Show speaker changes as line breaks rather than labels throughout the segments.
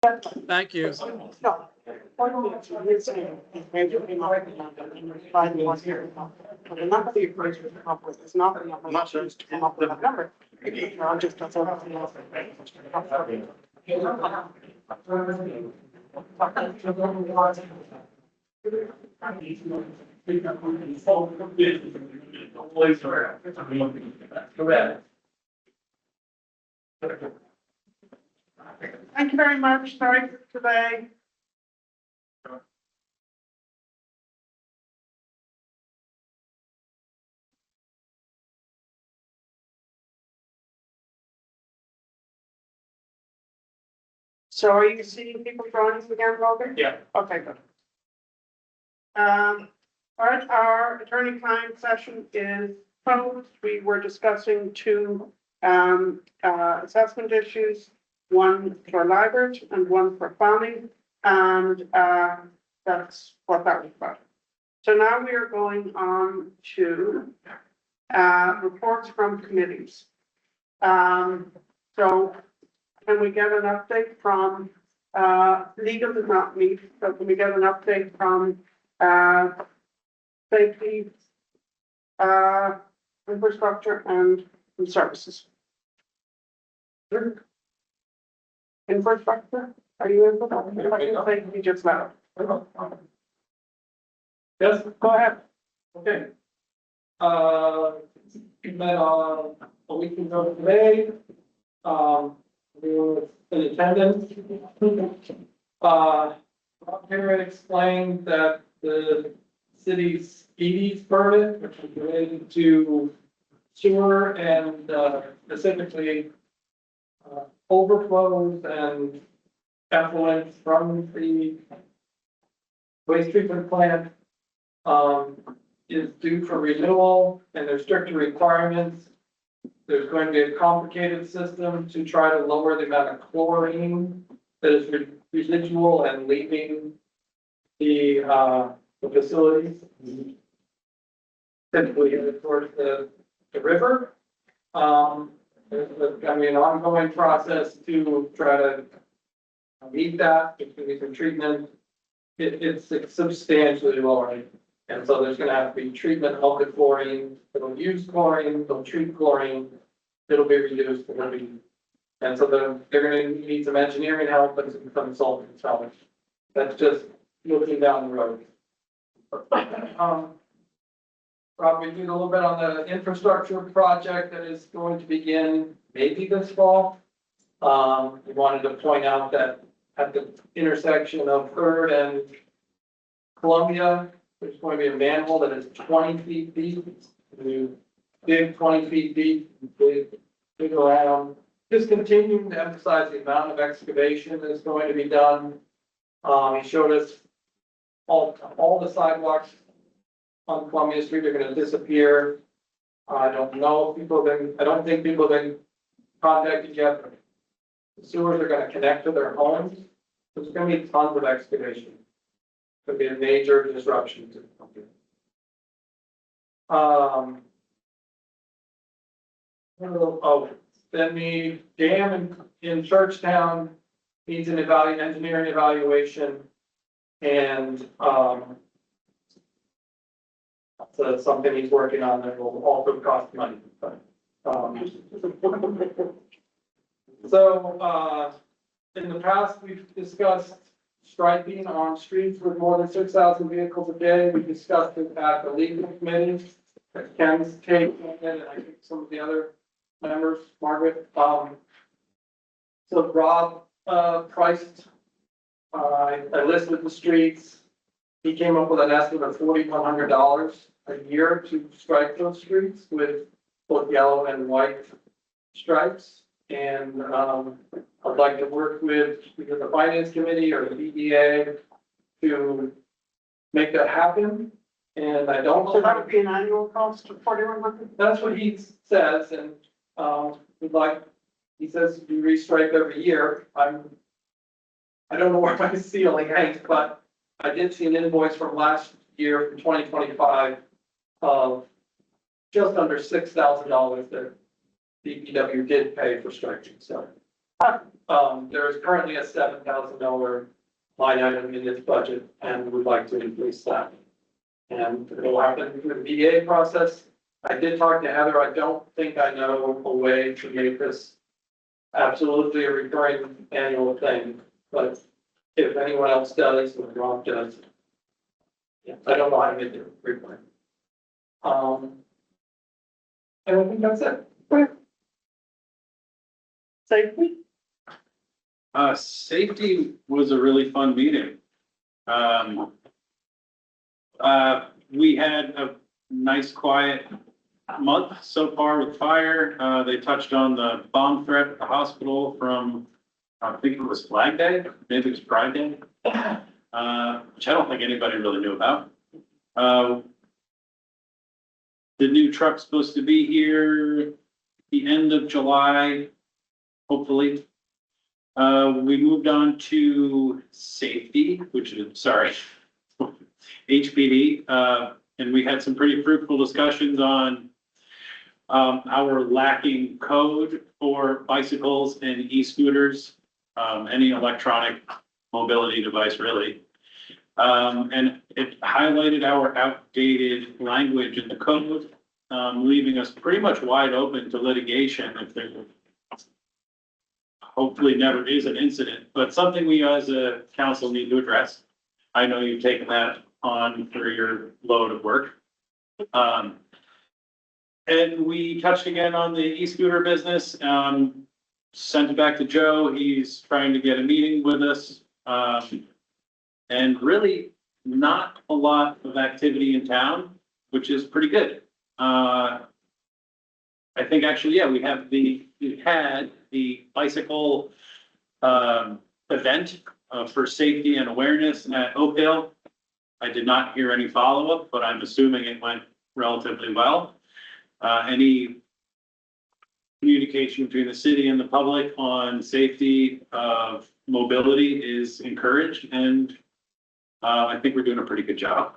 Thank you.
No. By the one here. But the number that you're going to come up with is not the number that you used to come up with that number. I'm just.
Correct.
Thank you very much. Sorry for today. So are you seeing people join us again, Roger?
Yeah.
Okay, good. All right, our attorney-client session is closed. We were discussing two assessment issues, one for Liebert and one for Fanning, and that's what that was about. So now we are going on to reports from committees. So can we get an update from legal did not meet, so can we get an update from safety, infrastructure and services? Infrastructure, are you in for that? Safety just now.
Yes,
Go ahead.
okay. We met on a week ago today. We were in attendance. Rob Perry explained that the city's ED's permit, which is related to sewer and specifically overflows and effluent from the waste treatment plant, is due for renewal, and there's stricter requirements. There's going to be a complicated system to try to lower the amount of chlorine that is residual and leaving the facilities. Typically towards the river. There's going to be an ongoing process to try to meet that. There's going to be some treatment. It's substantially lower. And so there's going to have to be treatment of the chlorine. It'll use chlorine, they'll treat chlorine, it'll be reduced, and so they're going to need some engineering help and some consultants help. That's just looking down the road. Probably do a little bit on the infrastructure project that is going to begin maybe this fall. We wanted to point out that at the intersection of Third and Columbia, there's going to be a manhole that is 20 feet deep. Big 20 feet deep, big around. Just continuing to emphasize the amount of excavation that's going to be done. He showed us all the sidewalks on Columbia Street are going to disappear. I don't know if I don't think people have been contacted yet. The sewers are going to connect to their homes. There's going to be tons of excavation. It's going to be a major disruption to the company. Then the dam in Churchtown needs an engineering evaluation, and so something he's working on that will also cost money. But, in the past, we've discussed striping on streets with more than 6,000 vehicles a day. We discussed it at the legal committee. Ken's take, and I think some of the other members, Margaret. So Rob priced, I listed the streets. He came up with an estimate of $4,100 a year to stripe those streets with both yellow and white stripes. And I'd like to work with either the finance committee or the BDA to make that happen. And I don't know.
So that would be an annual cost of $4,100?
That's what he says, and he says you restripe every year. I don't know where my ceiling hangs, but I did see an invoice from last year from 2025 of just under $6,000 that DPW did pay for striping. So There is currently a $7,000 line item in this budget, and we'd like to increase that. And it'll happen through the VA process. I did talk to Heather. I don't think I know a way to make this absolutely a recurring annual thing, but if anyone else does, or Rob does, yeah, I don't know how to make it recurring. And I think that's it.
Safety?
Safety was a really fun meeting. We had a nice quiet month so far with fire. They touched on the bomb threat at the hospital from, I think it was Flag Day, maybe it was Pride Day, which I don't think anybody really knew about. The new truck's supposed to be here the end of July, hopefully. We moved on to safety, which is, sorry, HPD, and we had some pretty fruitful discussions on our lacking code for bicycles and e-scooters, any electronic mobility device really. And it highlighted our outdated language in the code, leaving us pretty much wide open to litigation if there hopefully never is an incident, but something we as a council need to address. I know you've taken that on for your load of work. And we touched again on the e-scooter business, sent it back to Joe. He's trying to get a meeting with us. And really not a lot of activity in town, which is pretty good. I think actually, yeah, we had the bicycle event for safety and awareness at Oakdale. I did not hear any follow-up, but I'm assuming it went relatively well. Any communication between the city and the public on safety of mobility is encouraged, and I think we're doing a pretty good job.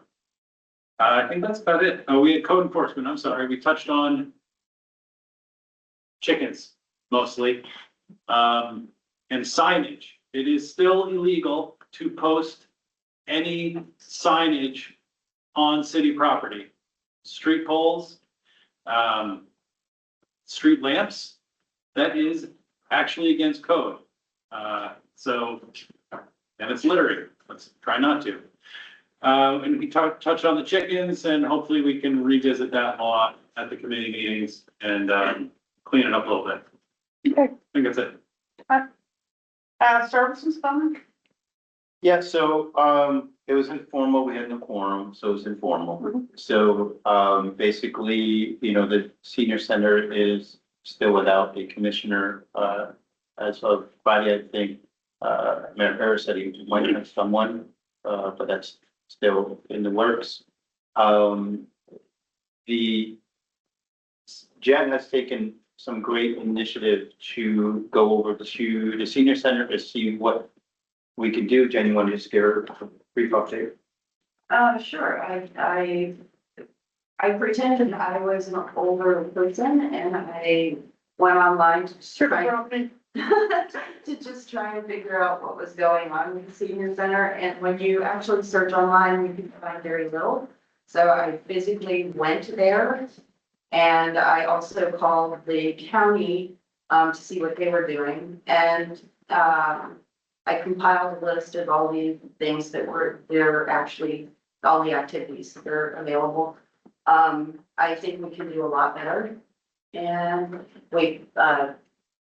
I think that's about it. Oh, we had code enforcement. I'm sorry. We touched on chickens mostly, and signage. It is still illegal to post any signage on city property. Street poles, street lamps, that is actually against code. And it's littering. Let's try not to. And we touched on the chickens, and hopefully we can revisit that a lot at the committee meetings and clean it up a little bit.
Okay.
I think that's it.
Services fund?
Yeah, so, it was informal, we had no quorum, so it was informal. So, basically, the senior center is still without a commissioner, as of Friday, I think. Mayor Harris said he might have someone, but that's still in the works. Jen has taken some great initiative to go over to the senior center to see what we can do. Jen, you want to just give her a brief update?
Sure. I pretended I was an older person and I went online to just try and figure out what was going on with the senior center. And when you actually search online, you can find very little. So I physically went there, and I also called the county to see what they were doing. And I compiled a list of all the things that they're actually, all the activities that are available. I think we can do a lot better. And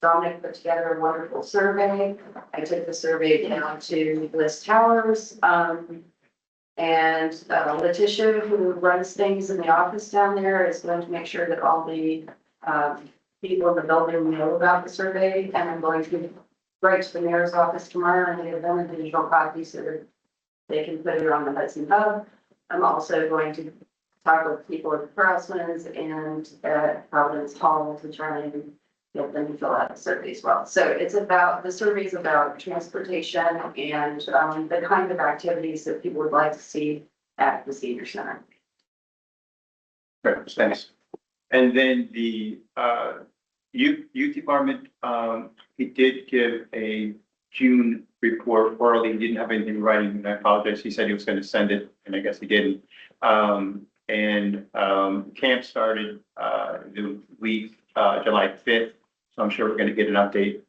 Dominic put together a wonderful survey. I took the survey down to Bliss Towers. And Letitia, who runs things in the office down there, is going to make sure that all the people in the building know about the survey. And I'm going to write to the mayor's office tomorrow and give them a digital copy so that they can put it on the Hudson Hub. I'm also going to talk with people at Crosslands and at Providence Hall to try and get them to fill out the survey as well. So the survey is about transportation and the kind of activities that people would like to see at the senior center.
Great, thanks. And then the youth department, he did give a June report orally. He didn't have anything in writing, and I apologize. He said he was gonna send it, and I guess he didn't. Camp started, the week, July 5th. So I'm sure we're gonna get an update,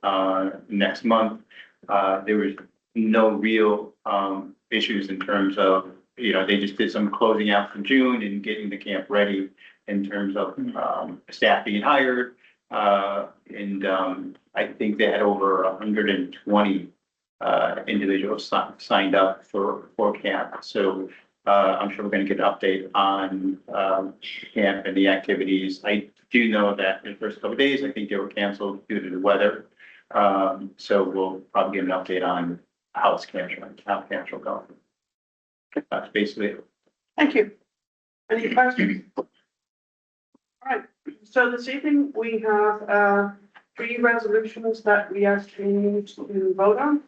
next month. There was no real, issues in terms of, they just did some closing out from June and getting the camp ready in terms of, staff being hired. I think they had over 120 individuals signed up for camp. So I'm sure we're going to get an update on camp and the activities. I do know that the first couple of days, I think they were canceled due to the weather. So we'll probably get an update on how camps will go. That's basically it.
Thank you. Any questions? All right, so this evening we have 3 resolutions that we actually need to vote on.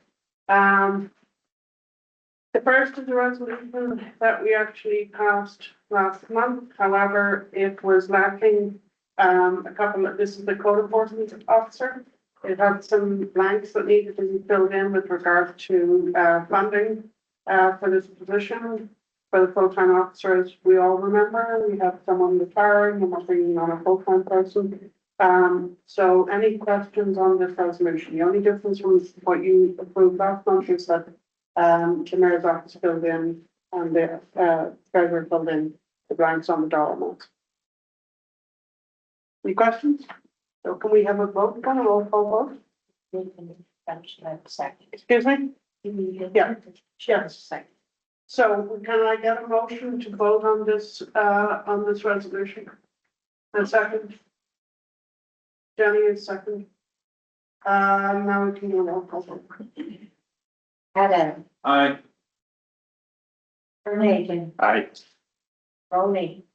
The first is a resolution that we actually passed last month. However, it was lacking this is the code enforcement officer. It had some blanks that needed to be filled in with regard to funding for this position. For the full-time officers, we all remember, we have someone retiring and we're bringing on a full-time person. So any questions on this resolution? The only difference from what you approved last month is that the mayor's office filled in and the treasurer filled in the blanks on the dollar amounts. Any questions? So can we have a vote, a roll call vote? Excuse me? Yeah. Yes. So can I get a motion to vote on this resolution? A second? Jenny is second. Now we can do a roll call vote.
Adam,
Aye.
Reagan,
Aye.
Ronnie.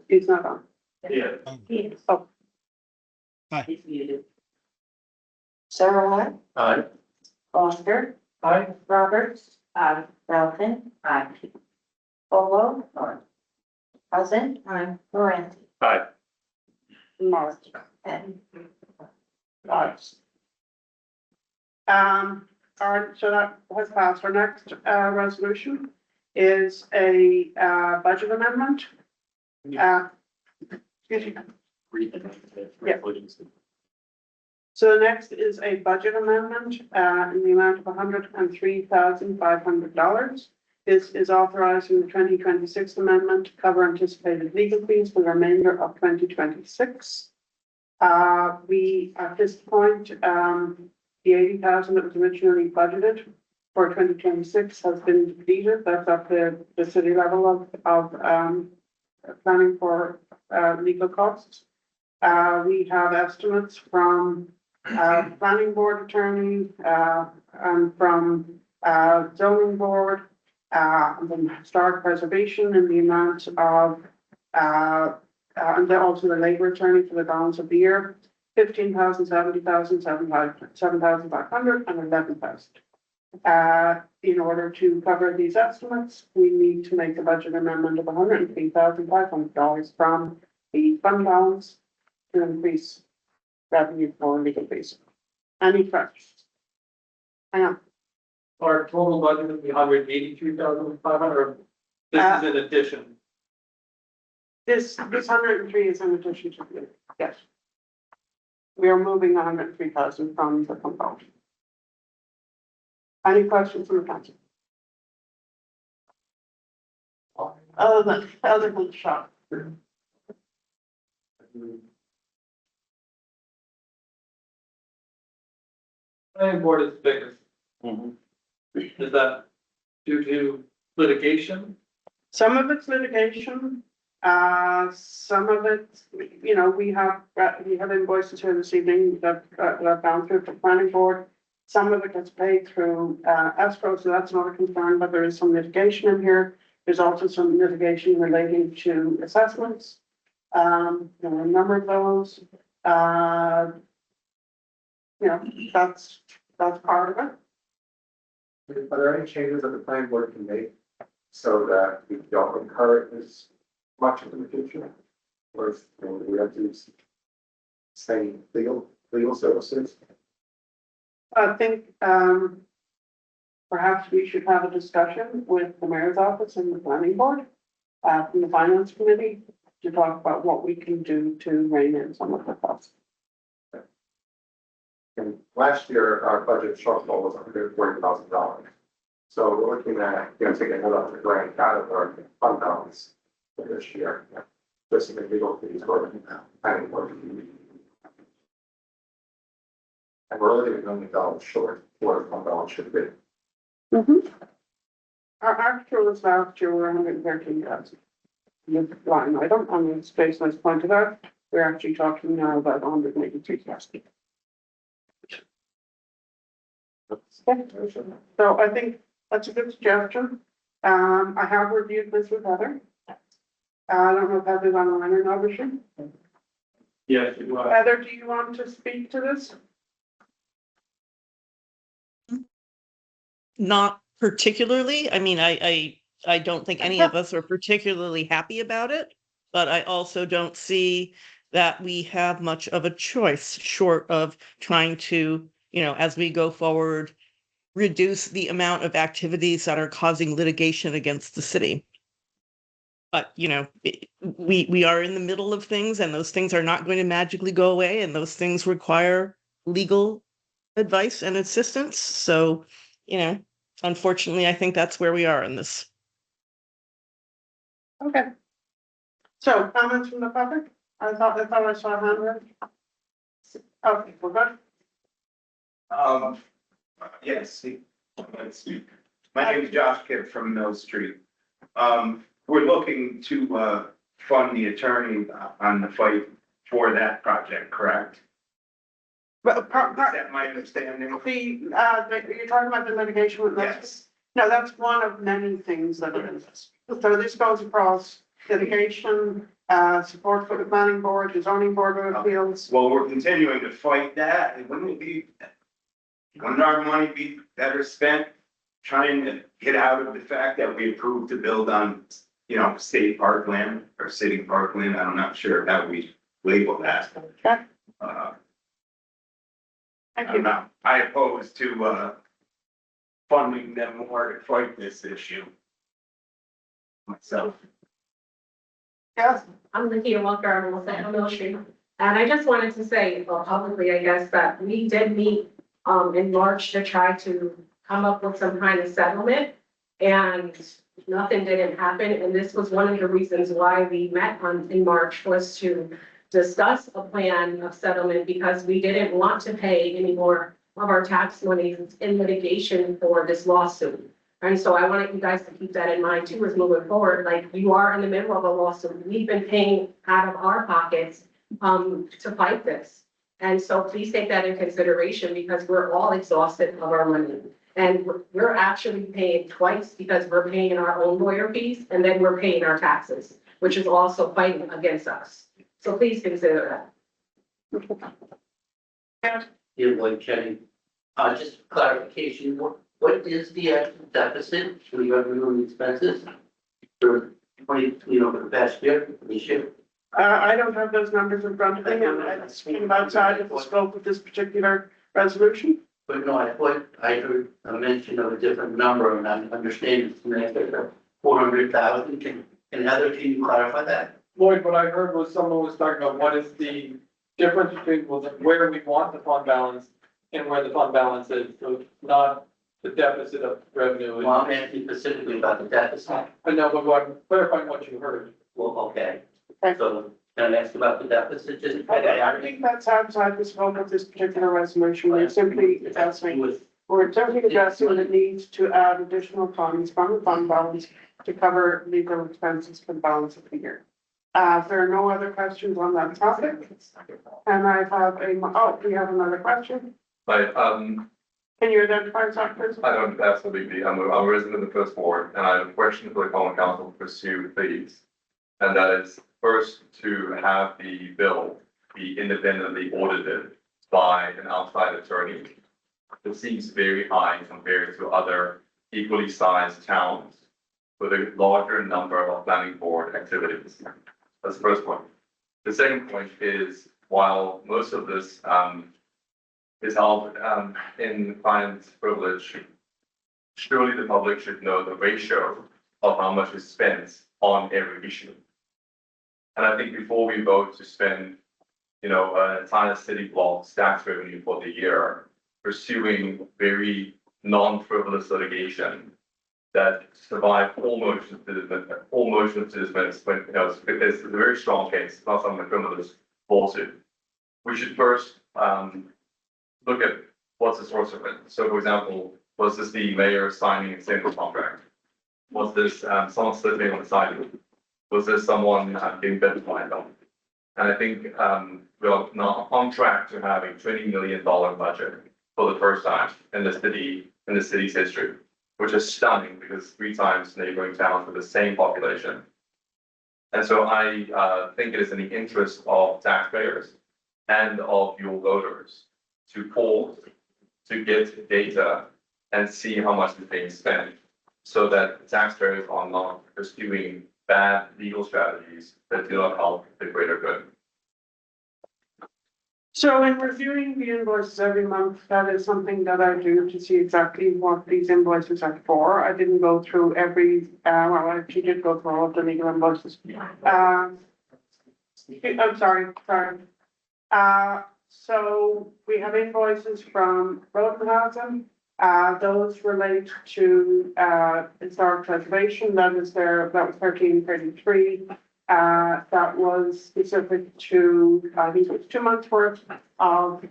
He's not on.
Yeah.
Yes.
Oh.
Aye.
He's muted. Sarah,
Aye.
Foster,
Aye.
Roberts, Dalton, Polo, Cousin, Moranti,
Aye.
Morris.
and
Right. All right, so that has passed. Our next resolution is a budget amendment. Excuse me. Yeah. So the next is a budget amendment in the amount of $103,500. This is authorizing the 2026 amendment to cover anticipated legal fees for the remainder of 2026. We, at this point, the 80,000 that was originally budgeted for 2026 has been depleted. That's at the city level of planning for legal costs. We have estimates from planning board attorney and from zoning board and then historic preservation in the amount of and then also the labor attorney for the balance of the year, 15,000, 70,000, 7,500 and 11,000. In order to cover these estimates, we need to make a budget amendment of $103,500 from the fund balance to increase revenue for legal fees. Any questions?
Our total budget would be 183,500. This is in addition.
This 103 is in addition to the, yes. We are moving 103,000 from the component. Any questions from the council? Other than shop.
Planning board is the biggest. Is that due to litigation?
Some of it's litigation, some of it, we have invoices here this evening that have gone through the planning board. Some of it gets paid through escrow, so that's not a concern, but there is some litigation in here. There's also some litigation relating to assessments. There are a number of those. That's part of it.
Are there any changes that the planning board can make so that we don't incur it as much in the future? Or do we have to use same legal services?
I think, perhaps we should have a discussion with the mayor's office and the planning board, from the finance committee to talk about what we can do to rein in some of the costs.
And last year, our budget shortfall was $140,000. So we're looking at, taking another grant out of our fund balance for this year. Just to make legal fees for planning board. And we're only $1 million short where the fund balance should be.
Our actuals last year were 113,000. Line item on the space as pointed out, we're actually talking now about 183,000. So I think that's a good suggestion. I have reviewed this with Heather. I don't know if Heather's online or not, is she?
Yes, it was.
Heather, do you want to speak to this?
Not particularly. I mean, I don't think any of us are particularly happy about it, but I also don't see that we have much of a choice short of trying to, as we go forward, reduce the amount of activities that are causing litigation against the city. But, we are in the middle of things, and those things are not going to magically go away, and those things require legal advice and assistance. So, unfortunately, I think that's where we are in this.
Okay. So comments from the public? I thought I saw a hand raised. Okay, we're good.
Yes. My name is Josh Kidd from Mill Street. We're looking to fund the attorney on the fight for that project, correct?
But
Is that my understanding?
you're talking about the litigation with this?
Yes.
No, that's one of many things that are in this. So this goes across litigation, support for the planning board, the zoning board of appeals.
Well, we're continuing to fight that. Wouldn't our money be better spent trying to get out of the fact that we approved to build on, state parkland or city parkland? I'm not sure how we label that.
Okay,
I
thank
don't
you.
know. I oppose to funding them more to fight this issue myself.
Yes,
I'm Lydia Walker, I'm on Mill Street. And I just wanted to say publicly, I guess, that we did meet in March to try to come up with some kind of settlement. And nothing didn't happen. And this was one of the reasons why we met in March, was to discuss a plan of settlement, because we didn't want to pay any more of our tax money in litigation for this lawsuit. And so I wanted you guys to keep that in mind too, as moving forward. Like, you are in the middle of a lawsuit. We've been paying out of our pockets to fight this. And so please take that in consideration, because we're all exhausted of our money. And we're actually paying twice, because we're paying our own lawyer fees and then we're paying our taxes, which is also fighting against us. So please consider that.
Dear Lloyd Kenny, just clarification, what is the actual deficit for the revenue and expenses for for the past year, for this year?
I don't have those numbers in front of me, and it's been outside of the scope of this particular resolution.
But no, I thought I heard a mention of a different number, and I understand it's connected to 400,000. And Heather, can you clarify that?
Lloyd, what I heard was someone was talking about what is the difference between where we want the fund balance and where the fund balance is, so not the deficit of revenue.
Well, I'm asking specifically about the deficit.
I know, but I'm clarifying what you heard.
Well, okay.
Okay.
So can I ask about the deficit? Just
I think that's outside the scope of this particular resolution. We're simply addressing the need to add additional funds from the fund balance to cover legal expenses for the balance of the year. If there are no other questions on that topic, and I have we have another question.
Hi,
Can you identify yourself, please?
I don't pass the BB. I'm a resident of the first ward, and I have a question for the common council to pursue, please. And that is first to have the bill be independently audited by an outside attorney. It seems very high compared to other equally sized towns with a larger number of planning board activities. That's the first one. The second point is, while most of this, is held, in client privilege, surely the public should know the ratio of how much is spent on every issue. And I think before we vote to spend, an entire city block's tax revenue for the year pursuing very non-frivolous litigation that survived all motions to dismiss, when, it's a very strong case, not some of the criminals lawsuit. We should first, look at what's the source of it. So for example, was this the mayor signing a single contract? Was this, someone slipping on the side? Was this someone getting benefited on? And I think, we're now on track to have a $20 million budget for the first time in the city's history, which is stunning because 3 times neighboring towns with the same population. And so I think it is in the interest of taxpayers and of your voters to poll, to get data and see how much is being spent, so that taxpayers are not pursuing bad legal strategies that do not help the greater good.
So in reviewing the invoices every month, that is something that I do to see exactly what these invoices are for. I didn't go through every, well, I actually did go through all of the legal invoices. I'm sorry. So we have invoices from Rodenhausen. Those relate to, historic preservation. That was 1333. That was specific to, I think it was 2 months worth of,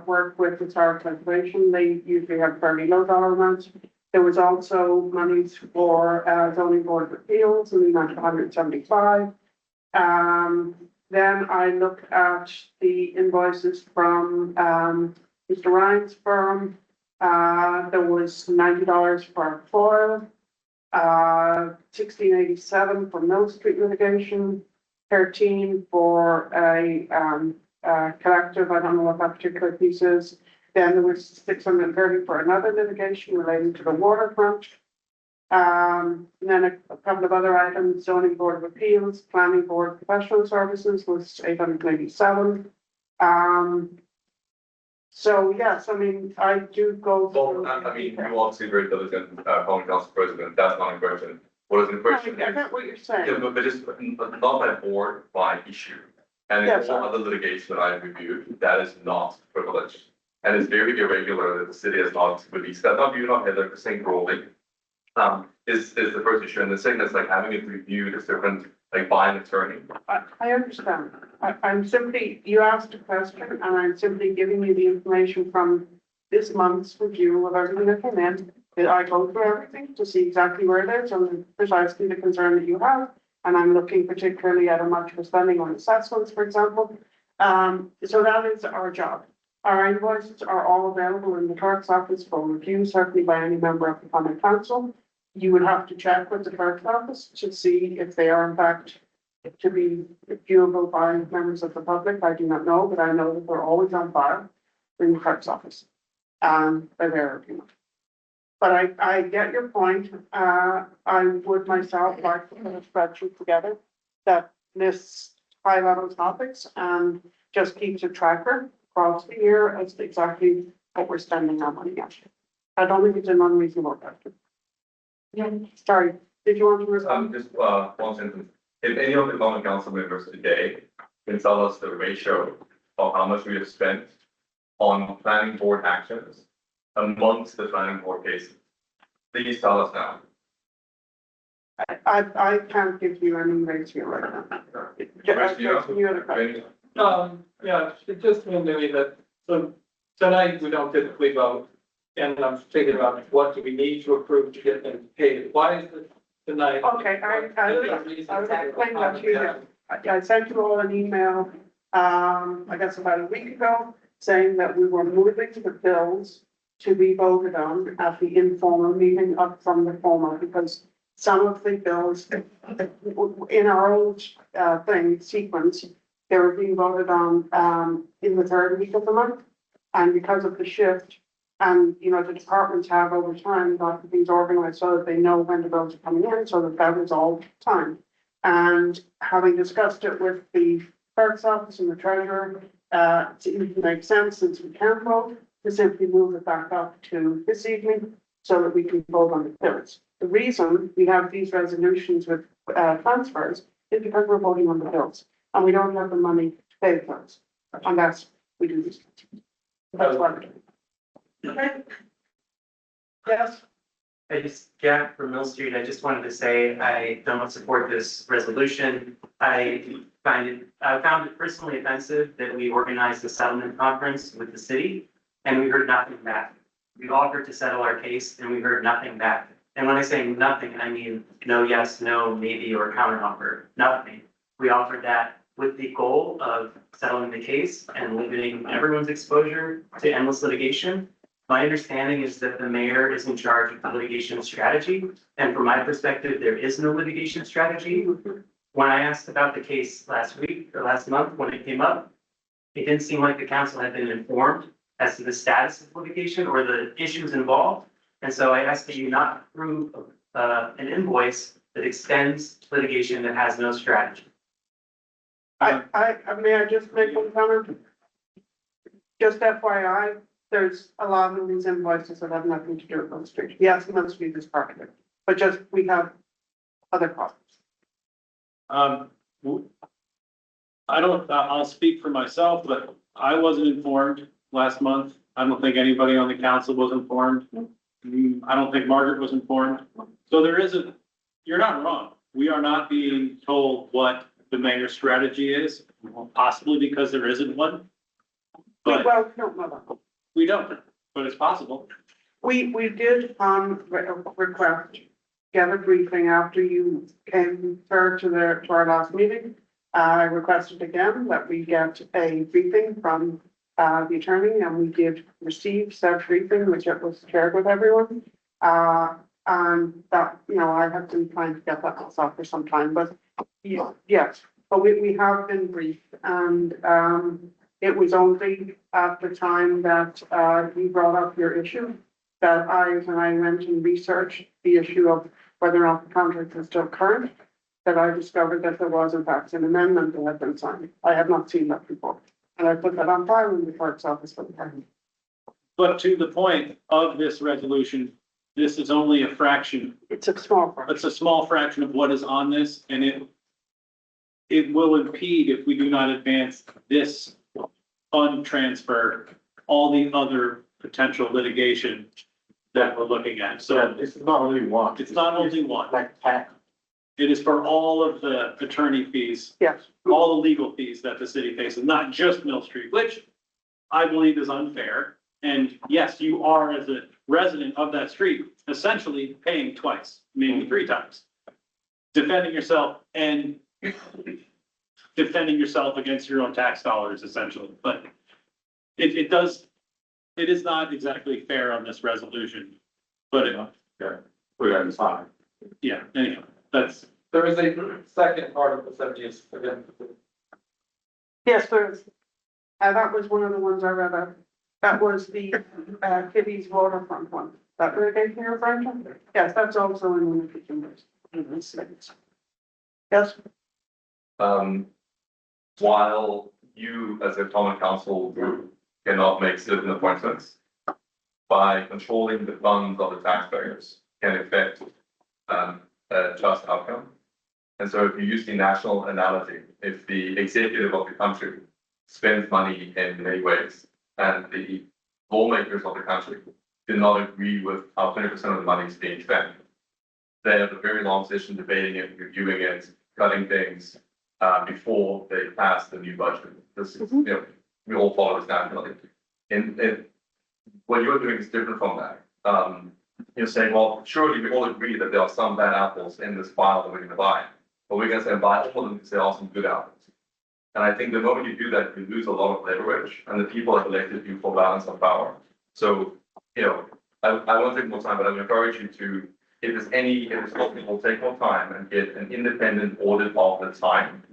work with historic preservation. They usually have fairly low dollar amounts. There was also monies for, zoning board of appeals in the amount of 175. Then I look at the invoices from, Mr. Ryan's firm. There was $90 for foil. 1687 for Mill Street litigation, 13 for a collective, I don't know what that particular piece is. Then there was 630 for another litigation relating to the waterfront. And then a couple of other items, zoning board of appeals, planning board professional services was 887. So yes, I mean, I do go.
Well, I mean, you obviously very diligent, common council president, that's not a question. What is the question?
I get what you're saying.
Yeah, but just, not by board, by issue. And in all other litigation that I've reviewed, that is not privileged. And it's very irregular that the city has not released that, not you, not Heather, the same ruling. Is the first issue, and the second is like having it reviewed is different, like by an attorney.
I understand. I'm simply, you asked a question and I'm simply giving you the information from this month's review of everything that came in. I go through everything to see exactly where it is and precisely the concern that you have. And I'm looking particularly at how much we're spending on assessments, for example. So that is our job. Our invoices are all available in the clerk's office for review, certainly by any member of the common council. You would have to check with the clerk's office to see if they are in fact to be viewable by members of the public. I do not know, but I know that they're always on file in the clerk's office. They're there every month. But I get your point. I would myself like to put a spreadsheet together that lists high level topics and just keeps a tracker across the year as to exactly what we're spending our money on. I don't think it's an unreasonable question. Yeah, sorry, did you want to respond?
Just, one sentence. If any of the common council members today can tell us the ratio of how much we have spent on planning board actions amongst the planning board cases, please tell us now.
I can't give you any ratio right now. You had a question.
Yeah, it just meant maybe that, so tonight we don't typically vote. And I'm thinking about what do we need to approve to get them paid? Why is it tonight?
Okay, I will explain that to you. I sent you all an email, I guess about a week ago, saying that we were moving the bills to be voted on at the informal meeting up from the formal, because some of the bills in our old sequence, they were being voted on in the third week of the month. And because of the shift, and, the departments have over time got things organized so that they know when the bills are coming in, so that is all time. And having discussed it with the clerk's office and the treasurer, it makes sense since we can't vote, to simply move it back up to this evening so that we can vote on the bills. The reason we have these resolutions with, transfers is because we're voting on the bills and we don't have the money to pay the bills unless we do these. That's why we're doing it. Okay. Yes,
Jack from Mill Street, I just wanted to say I don't support this resolution. I found it personally offensive that we organized a settlement conference with the city and we heard nothing back. We offered to settle our case and we heard nothing back. And when I say nothing, I mean no yes, no, maybe, or counter offer, nothing. We offered that with the goal of settling the case and limiting everyone's exposure to endless litigation. My understanding is that the mayor is in charge of the litigation strategy, and from my perspective, there is no litigation strategy. When I asked about the case last week or last month, when it came up, it didn't seem like the council had been informed as to the status of litigation or the issues involved. And so I asked that you not approve an invoice that extends litigation that has no strategy.
may I just make one comment? Just FYI, there's a lot of these invoices that have nothing to do with Mill Street. Yes, Mill Street is part of it, but just, we have other problems.
I'll speak for myself, but I wasn't informed last month. I don't think anybody on the council was informed. I don't think Margaret was informed. So you're not wrong. We are not being told what the mayor's strategy is, possibly because there isn't one. But
Well, no, no.
we don't, but it's possible.
We did request, get a briefing after you came third to our last meeting. I requested again that we get a briefing from the attorney, and we did receive said briefing, which it was shared with everyone. And that, I have been trying to get that myself for some time, but yes, but we have been briefed, and it was only at the time that you brought up your issue that when I went and researched the issue of whether or not the contract is still current, that I discovered that there was in fact an amendment that had been signed. I had not seen that before. And I put that on file in the clerk's office for the time.
But to the point of this resolution, this is only a fraction.
It's a small part.
It's a small fraction of what is on this, and it will impede if we do not advance this fund transfer, all the other potential litigation that we're looking at. So
This is not only one.
it's not only one.
Like 10.
It is for all of the attorney fees,
Yes.
all the legal fees that the city faces, not just Mill Street, which I believe is unfair. And yes, you are, as a resident of that street, essentially paying twice, maybe three times. Defending yourself and defending yourself against your own tax dollars, essentially. But it is not exactly fair on this resolution. But
We're gonna decide.
yeah, anyhow,
There is a second part of the sentence again.
Yes, there is. That was one of the ones I read out. That was the Kitty's waterfront one. That litigation you're referring to? Yes, that's also in one of the numbers. Yes,
While you, as a common council group, cannot make certain appointments, by controlling the funds of the taxpayers can affect a just outcome. And so if you use the national analogy, if the executive of the country spends money in many ways, and the lawmakers of the country do not agree with how 20% of the money is being spent, they have a very long session debating it, reviewing it, cutting things before they pass the new budget. This is, we all follow this nationally. And what you're doing is different from that. You're saying, well, surely we all agree that there are some bad apples in this file that we're going to buy, but we're going to say buy all of them because there are some good apples. And I think the moment you do that, you lose a lot of leverage, and the people have elected you for balance of power. So, I won't take more time, but I would encourage you to, if it's possible, take more time and get an independent audit of the time.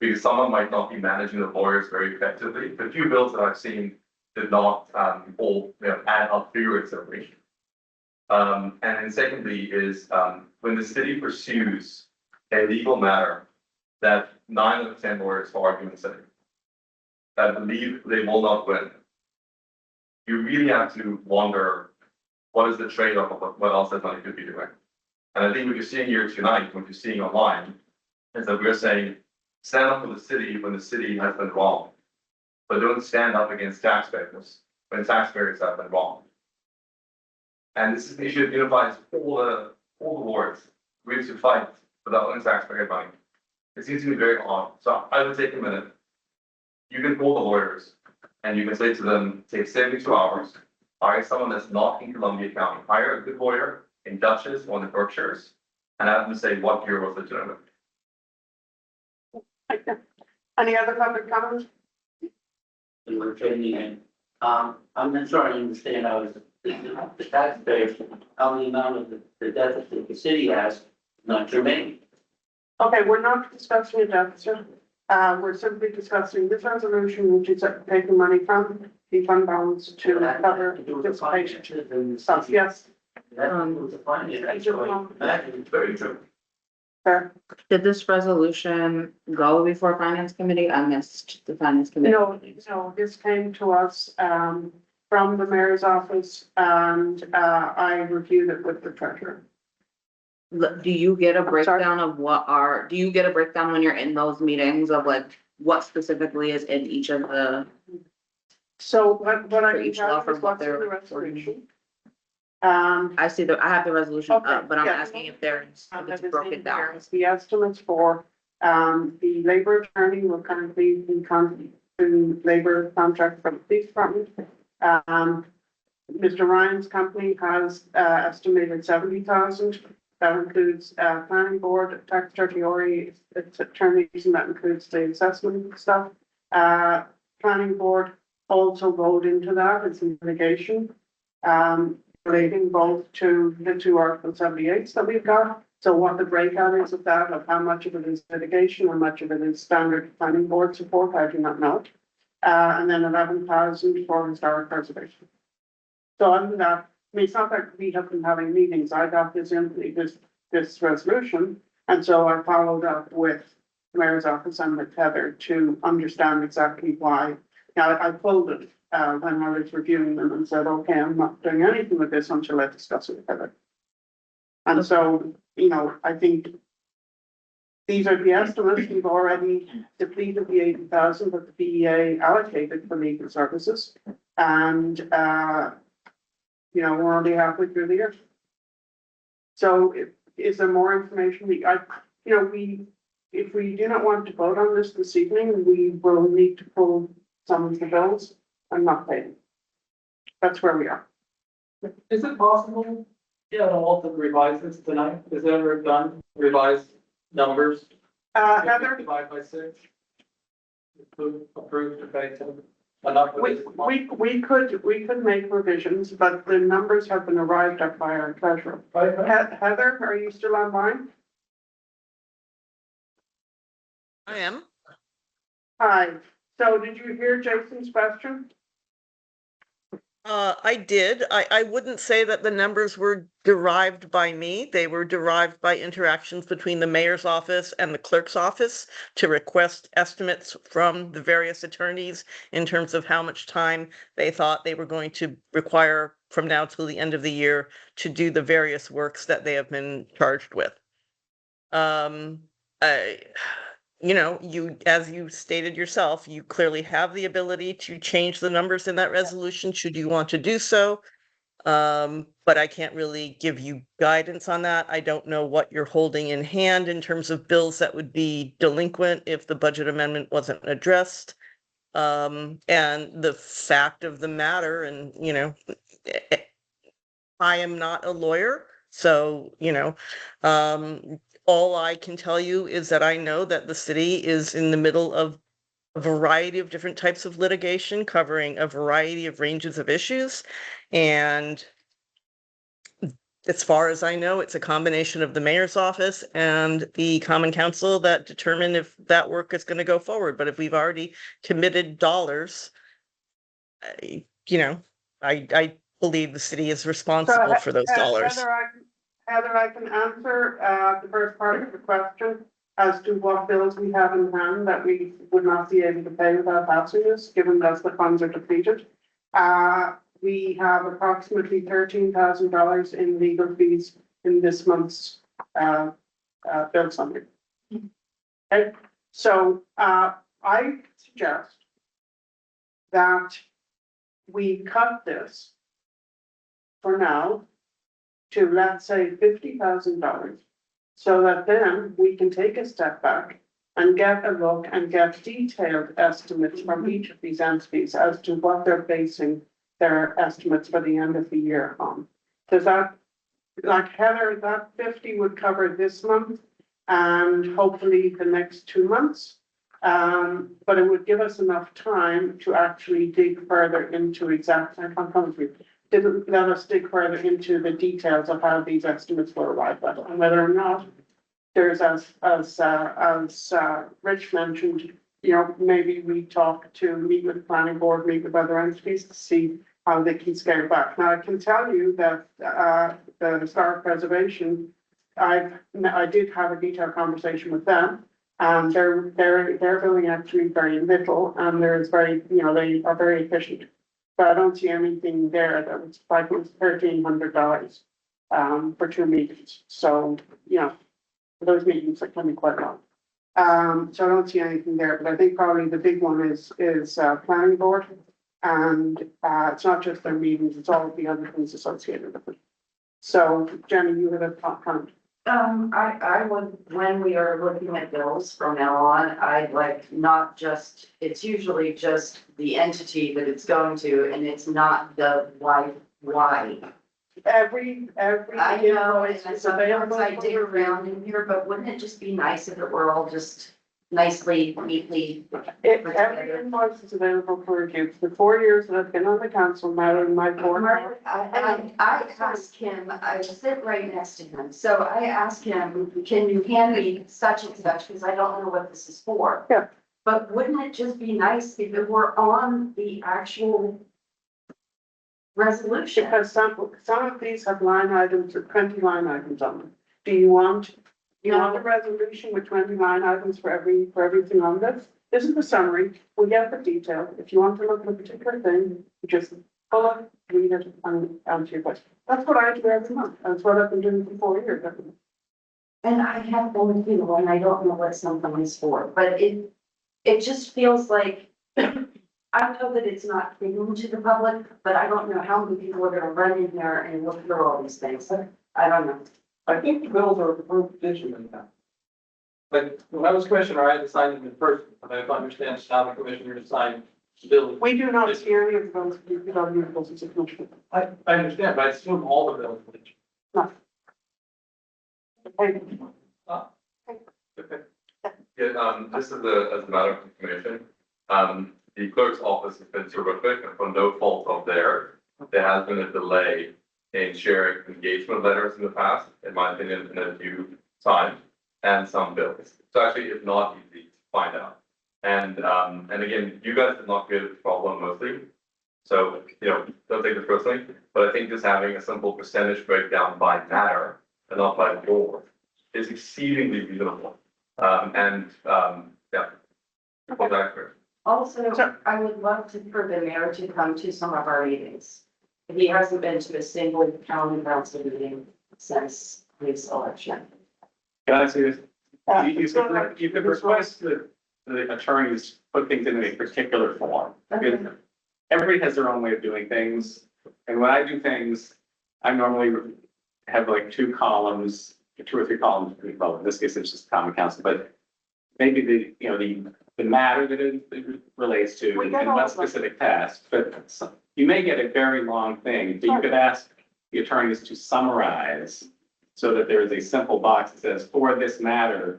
Because someone might not be managing the lawyers very effectively. The few bills that I've seen did not all add up figuratively. And then secondly is when the city pursues a legal matter that 9 of 10 lawyers for argument's sake that believe they will not win, you really have to wonder, what is the trade-off of what else that money could be doing? And I think what you're seeing here tonight, what you're seeing online, is that we're saying, stand up for the city when the city has been wrong, but don't stand up against taxpayers when taxpayers have been wrong. And this is the issue that unifies all the wards. We have to fight for that own taxpayer money. It seems to be very odd. So I would take a minute. You can call the lawyers and you can say to them, take 72 hours, hire someone that's not in Columbia County, hire a good lawyer in Dutchess or in the Berkshires, and have them say what year was legitimate.
Any other public comments?
And we're trading in. I'm not sure I understand how the taxpayers, how the amount of the deficit the city has, not germane.
Okay, we're not discussing a deficit. We're simply discussing this resolution, which is taking money from the fund balance to cover participation stuff. Yes,
That includes the finance, so imagine, it's very true.
sir.
Did this resolution go before finance committee? I missed the finance committee.
No, this came to us, from the mayor's office and, I reviewed it with the treasurer.
Do you get a
I'm sorry?
breakdown of do you get a breakdown when you're in those meetings of like what specifically is in each of the?
So what I
For
can
each law
tell
firm
is what's in
what
the
they're-
resolution.
I have the resolution
Okay,
up, but I'm
yeah.
asking if there's, if
That
it's
is
broken
in
down.
there. The estimates for, the labor attorney will currently be to labor contract from the police department. Mr. Ryan's company has, estimated 70,000. That includes, planning board, tax attorney, attorneys, and that includes the assessment stuff. Planning board also rolled into that as litigation, relating both to the 2 Article 78s that we've got. So what the breakout is of that, of how much of it is litigation, how much of it is standard planning board support, I do not know. And then 11,000 for historic preservation. So other than that, I mean, it's not that we have been having meetings. I got this this resolution. And so I followed up with the mayor's office and with Heather to understand exactly why. Now, I pulled it, when I was reviewing them and said, okay, I'm not doing anything with this until I discuss it with Heather. And so, I think these are the estimates. We've already depleted the 80,000 that the BEA allocated for legal services. And, we're only halfway through the year. So is there more information? If we do not want to vote on this evening, we will need to pull some of the bills and not pay them. That's where we are.
Is it possible, at all to revise this tonight? Is it ever done, revise numbers?
Heather,
Divide by 6. Approved, okay, so enough for this month.
we could make revisions, but the numbers have been arrived at by our treasurer. Heather, are you still online?
I am.
Hi. So did you hear Jason's question?
I did. I wouldn't say that the numbers were derived by me. They were derived by interactions between the mayor's office and the clerk's office to request estimates from the various attorneys in terms of how much time they thought they were going to require from now till the end of the year to do the various works that they have been charged with. As you stated yourself, you clearly have the ability to change the numbers in that resolution should you want to do so. But I can't really give you guidance on that. I don't know what you're holding in hand in terms of bills that would be delinquent if the budget amendment wasn't addressed. And the fact of the matter, and, I am not a lawyer, so, all I can tell you is that I know that the city is in the middle of a variety of different types of litigation covering a variety of ranges of issues. And as far as I know, it's a combination of the mayor's office and the common council that determine if that work is going to go forward. But if we've already committed dollars, I believe the city is responsible for those dollars.
Heather, I can answer the first part of the question. as to what bills we have in hand that we would not be able to pay without passing this, given that the funds are depleted. We have approximately $13,000 in legal fees in this month's bill summary. Okay, so I suggest that we cut this for now to, let's say, $50,000, so that then we can take a step back and get a look and get detailed estimates from each of these entities as to what they're basing their estimates for the end of the year on. Does that, like Heather, that 50 would cover this month and hopefully the next 2 months? But it would give us enough time to actually dig further into didn't let us dig further into the details of how these estimates were arrived at, and whether or not there's, as Rich mentioned, you know, maybe we meet with the planning board, meet with other entities to see how they can scale back. Now, I can tell you that the historic preservation, I did have a detailed conversation with them. And they're billing actually very little, and there's very, you know, they are very efficient. But I don't see anything there that was like, it was $1,300 for 2 meetings. So, you know, for those meetings, that can be quite long. So I don't see anything there, but I think probably the big one is planning board. And it's not just their meetings, it's all of the other things associated with it. So Jenny, you had a comment.
I would, when we are looking at bills from now on, I'd like not just, it's usually just the entity that it's going to, and it's not the why.
Every
I know,
invoice
and
is
sometimes
available.
I dig around in here, but wouldn't it just be nice if it were all just nicely, neatly?
Every invoice is available for review. The 4 years that I've been on the council, matter in my board.
I asked him, I sit right next to him, so I asked him, can you hand me such and such, because I don't know what this is for.
Yeah.
But wouldn't it just be nice if it were on the actual resolution?
Because some of these have line items or 20 line items on them. Do you want a resolution with 20 line items for everything on this? This is the summary. We get the detail. If you want to look at a particular thing, you just pull it, read it, and answer your question. That's what I do every month. That's what I've been doing for 4 years.
And I have one, you know, and I don't know what something is for, but it just feels like, I know that it's not given to the public, but I don't know how many people are gonna run in there and look through all these things. I don't know.
I think the bills are approved digitally now. Like, when I was commissioner, I had to sign them in person, and I understand now the commissioner to sign bills.
We do not see any of those. We don't use those as a commission.
I understand, but I assume all the bills are digital.
Okay.
Yeah, just as a matter of information, the clerk's office has been terrific, and for no fault of theirs, there has been a delay in sharing engagement letters in the past, in my opinion, in a few times, and some bills. So actually, it's not easy to find out. And again, you guys did not get the problem mostly. So, you know, don't take this personally, but I think just having a simple percentage breakdown by matter and not by board is exceedingly reasonable. Yeah. Well, accurate.
Also, I would love for the mayor to come to some of our meetings. He hasn't been to a single county council meeting since this election.
Can I say this? You could request that the attorneys put things in a particular form. Everybody has their own way of doing things. And when I do things, I normally have like 2 columns, 2 or 3 columns. Well, in this case, it's just common council, but maybe the matter that it relates to and one specific task. But you may get a very long thing, but you could ask the attorneys to summarize so that there is a simple box that says, for this matter,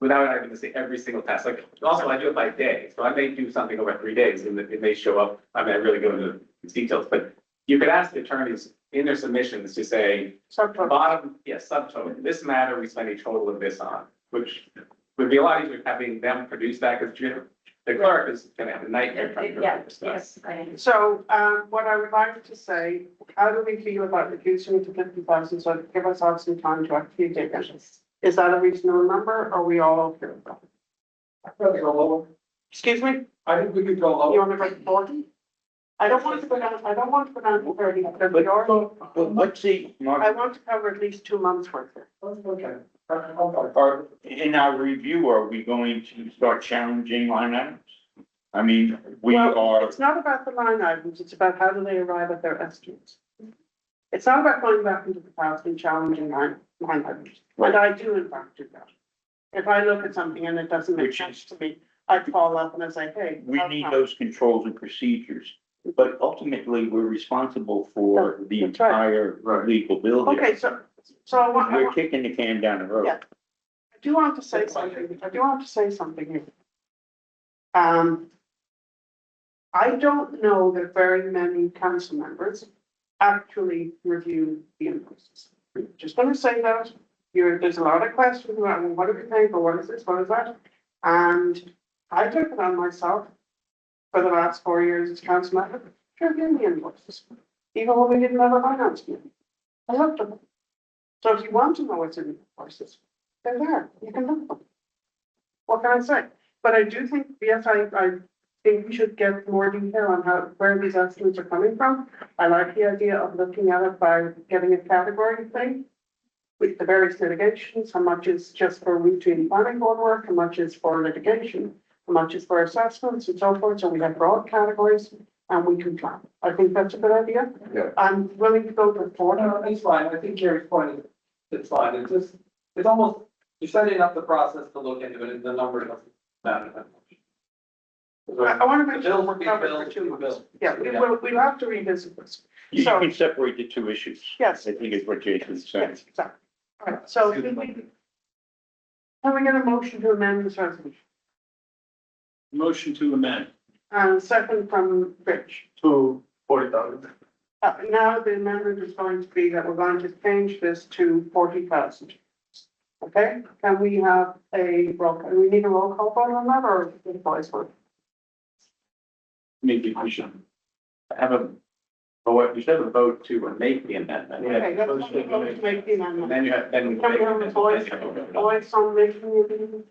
without having to say every single task. Like, also, I do it by day, so I may do something over 3 days, and it may show up. I mean, I really go into these details, but you could ask the attorneys in their submissions to say, bottom, yes, subtotal, this matter, we spend a total of this on, which would be a lot easier having them produce that, because the clerk is gonna have a nightmare trying to remember stuff.
Yes, I am.
So, what I would like to say, how do we feel about reducing it to 50,000, so to give ourselves some time to actually dig it? Is that a reasonable number? Are we all okay with that?
I'd rather go lower.
Excuse me?
I think we could go
You
lower.
want to go to 40? I don't want to go down, I don't want to go down to 30, because we are,
Let's see,
I
Mark,
want to cover at least 2 months worth here.
Okay.
in our review, are we going to start challenging line items? I mean, we
Well,
are,
It's not about the line items, it's about how do they arrive at their estimates. It's not about going back into the past and challenging line items, and I do in fact do that. If I look at something and it doesn't make
Which
sense to me, I call up and I say, hey.
we
how
need
come?
those controls and procedures. But ultimately, we're responsible for the
That's right.
entire legal bill here.
Okay, so I want,
We're kicking the can down the road.
Yeah. I do want to say something here. I don't know that very many council members actually review the invoices. Just gonna say that, there's a lot of questions about, well, what are we paying for, what is this, what is that? And I took it on myself for the last 4 years as council member, to review the invoices. Even when we didn't have a finance committee, I looked at them. So if you want to know what's in the invoices, they're there, you can look at them. What can I say? But I do think, yes, I think we should get more detail on where these estimates are coming from. I like the idea of looking at it by getting a category thing with the various litigations, how much is just for routine planning board work, how much is for litigation, how much is for assessments and so forth. So we have broad categories and we can plan. I think that's a good idea.
Yeah.
I'm willing to go to 40.
No, it's fine. I think Gary's point is, it's fine. It's just, it's almost, you're setting up the process to look into it and the number doesn't matter that much.
I want to
The
make sure
bills
we're
will be
covered for
billed,
2 months.
billed.
Yeah, we'll have to revisit this.
You
So-
can separate the two issues.
Yes.
I think is what Jason's saying.
Yes, exactly. All right, so can we get a motion to amend this resolution?
Motion to amend.
And second from Rich.
To 40,000.
Now the amendment is going to be that we're going to change this to 40,000. Okay, can we have a roll, do we need a roll call vote on that or a voice vote?
Maybe we should have we should have a vote to make the amendment.
Okay, let's vote to make the
And
amendment.
then you have, then.
Can we have a voice on making the amendment?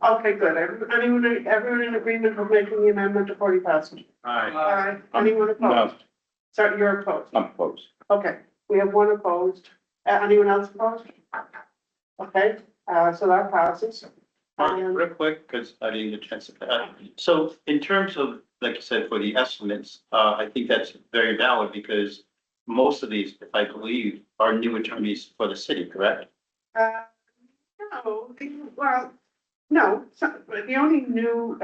Okay, good. Everyone in agreement with making the amendment to 40,000?
Aye.
Anyone
No,
opposed? So you're opposed?
I'm close.
Okay, we have one opposed. Anyone else opposed? Okay, so that passes.
Real quick, because I didn't get a chance to, so in terms of, like you said, for the estimates, I think that's very valid because most of these, if I believe, are new attorneys for the city, correct?
No, well, no, so the only new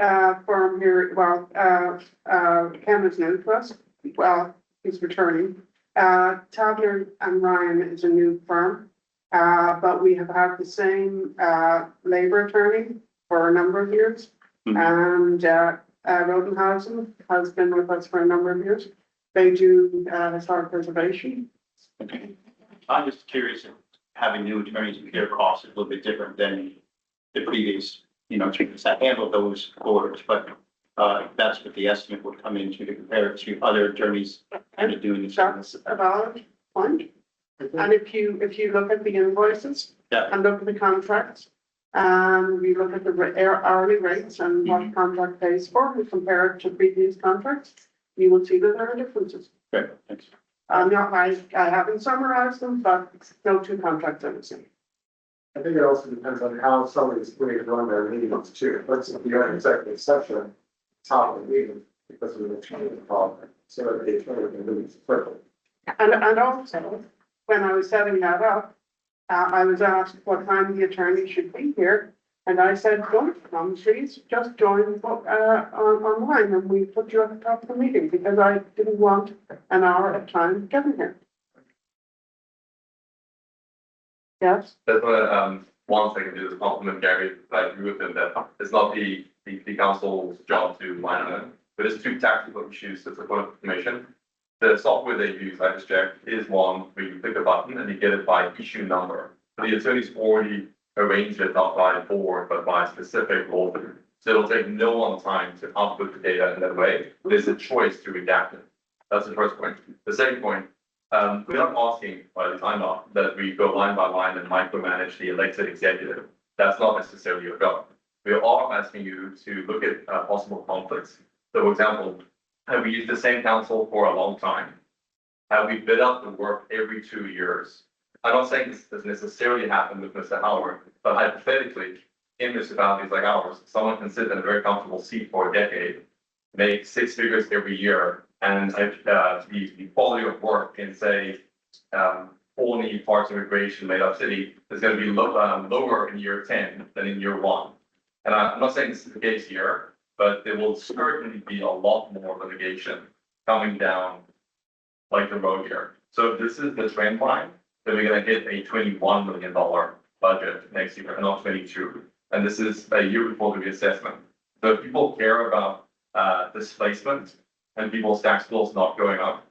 firm here, well, Ken is new to us. Well, he's returning. Tavner and Ryan is a new firm. But we have had the same labor attorney for a number of years. And Rodenhausen has been with us for a number of years. They do historic preservation.
Okay. I'm just curious if having new attorneys in their costs is a little bit different than the previous, attorneys that handled those orders, but that's what the estimate would come into to compare it to other attorneys kind of doing the same.
That's a valid point. And if you look at the invoices
Yeah.
and look at the contracts, and we look at the hourly rates and what the contract pays for, we compare it to previous contracts, you will see that there are differences.
Great, thanks.
I haven't summarized them, but no two contracts are the same.
I think it also depends on how somebody's going to run their meetings too. Let's say you have an executive session, top of the meeting, because of the attorney problem, so that the attorney can move quickly.
And also, when I was setting that up, I was asked what time the attorney should be here. And I said, don't come, please, just join online and we put you at the top of the meeting because I didn't want an hour of time getting here. Yes,
That's one thing to do is compliment Gary, I agree with him that it's not the council's job to line item, but it's two tactical issues to support information. The software they use, I just checked, is one where you click a button and you get it by issue number. The attorney's already arranged it not by board, but by specific order. So it'll take no one time to output the data in that way. There's a choice to redact it. That's the first point. The second point, We're not asking, or at least I'm not, that we go line by line and micromanage the elected executive. That's not necessarily your job. We are asking you to look at possible conflicts. So for example, have we used the same council for a long time? Have we bid out the work every 2 years? I'm not saying this does necessarily happen with Mr. Howard, but hypothetically, in municipalities like ours, someone can sit in a very comfortable seat for a decade, make 6 figures every year, and the quality of work in, say, only parks and recreation made up city is going to be lower in year 10 than in year 1. And I'm not saying this is the case here, but there will certainly be a lot more litigation coming down like the road here. So if this is the trend line, then we're going to hit a $21 million budget next year, and not 22. And this is a year before the reassessment. So if people care about displacement and people's tax bills not going up,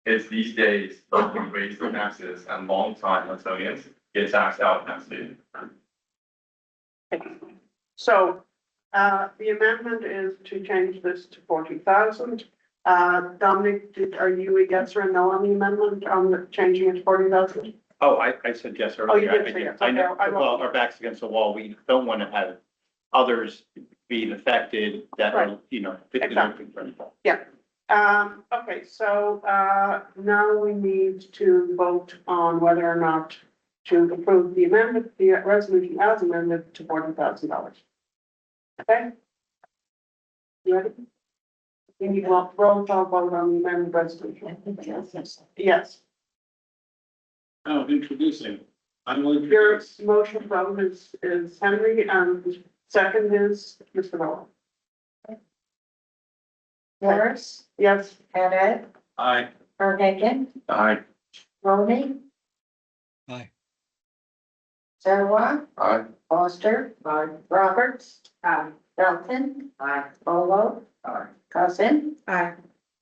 it's these days that we raise the taxes and long-time Antonians get taxed out in that state.
So, the amendment is to change this to 40,000. Dominic, are you a yes or a no on the amendment on the changing it to 40,000?
Oh, I said yes earlier.
Oh, you did say yes.
I know,
Okay, I
well,
won't.
our back's against the wall. We don't want to have others being affected that,
Right.
you know, fit the
Exactly.
different.
Okay, so, now we need to vote on whether or not to approve the amendment, the resolution as amended to $40,000. Okay? You ready? You need a roll call vote on the amended resolution. Yes,
Oh, introducing. I will
your
introduce.
motion vote is Henry and second is Mr. Noel.
Morris,
Yes,
Haddad,
Aye.
Verhagen,
Aye.
Roni.
Aye.
Zerwa,
Aye.
Foster, Roberts, Dalton, Bolo, Cousin,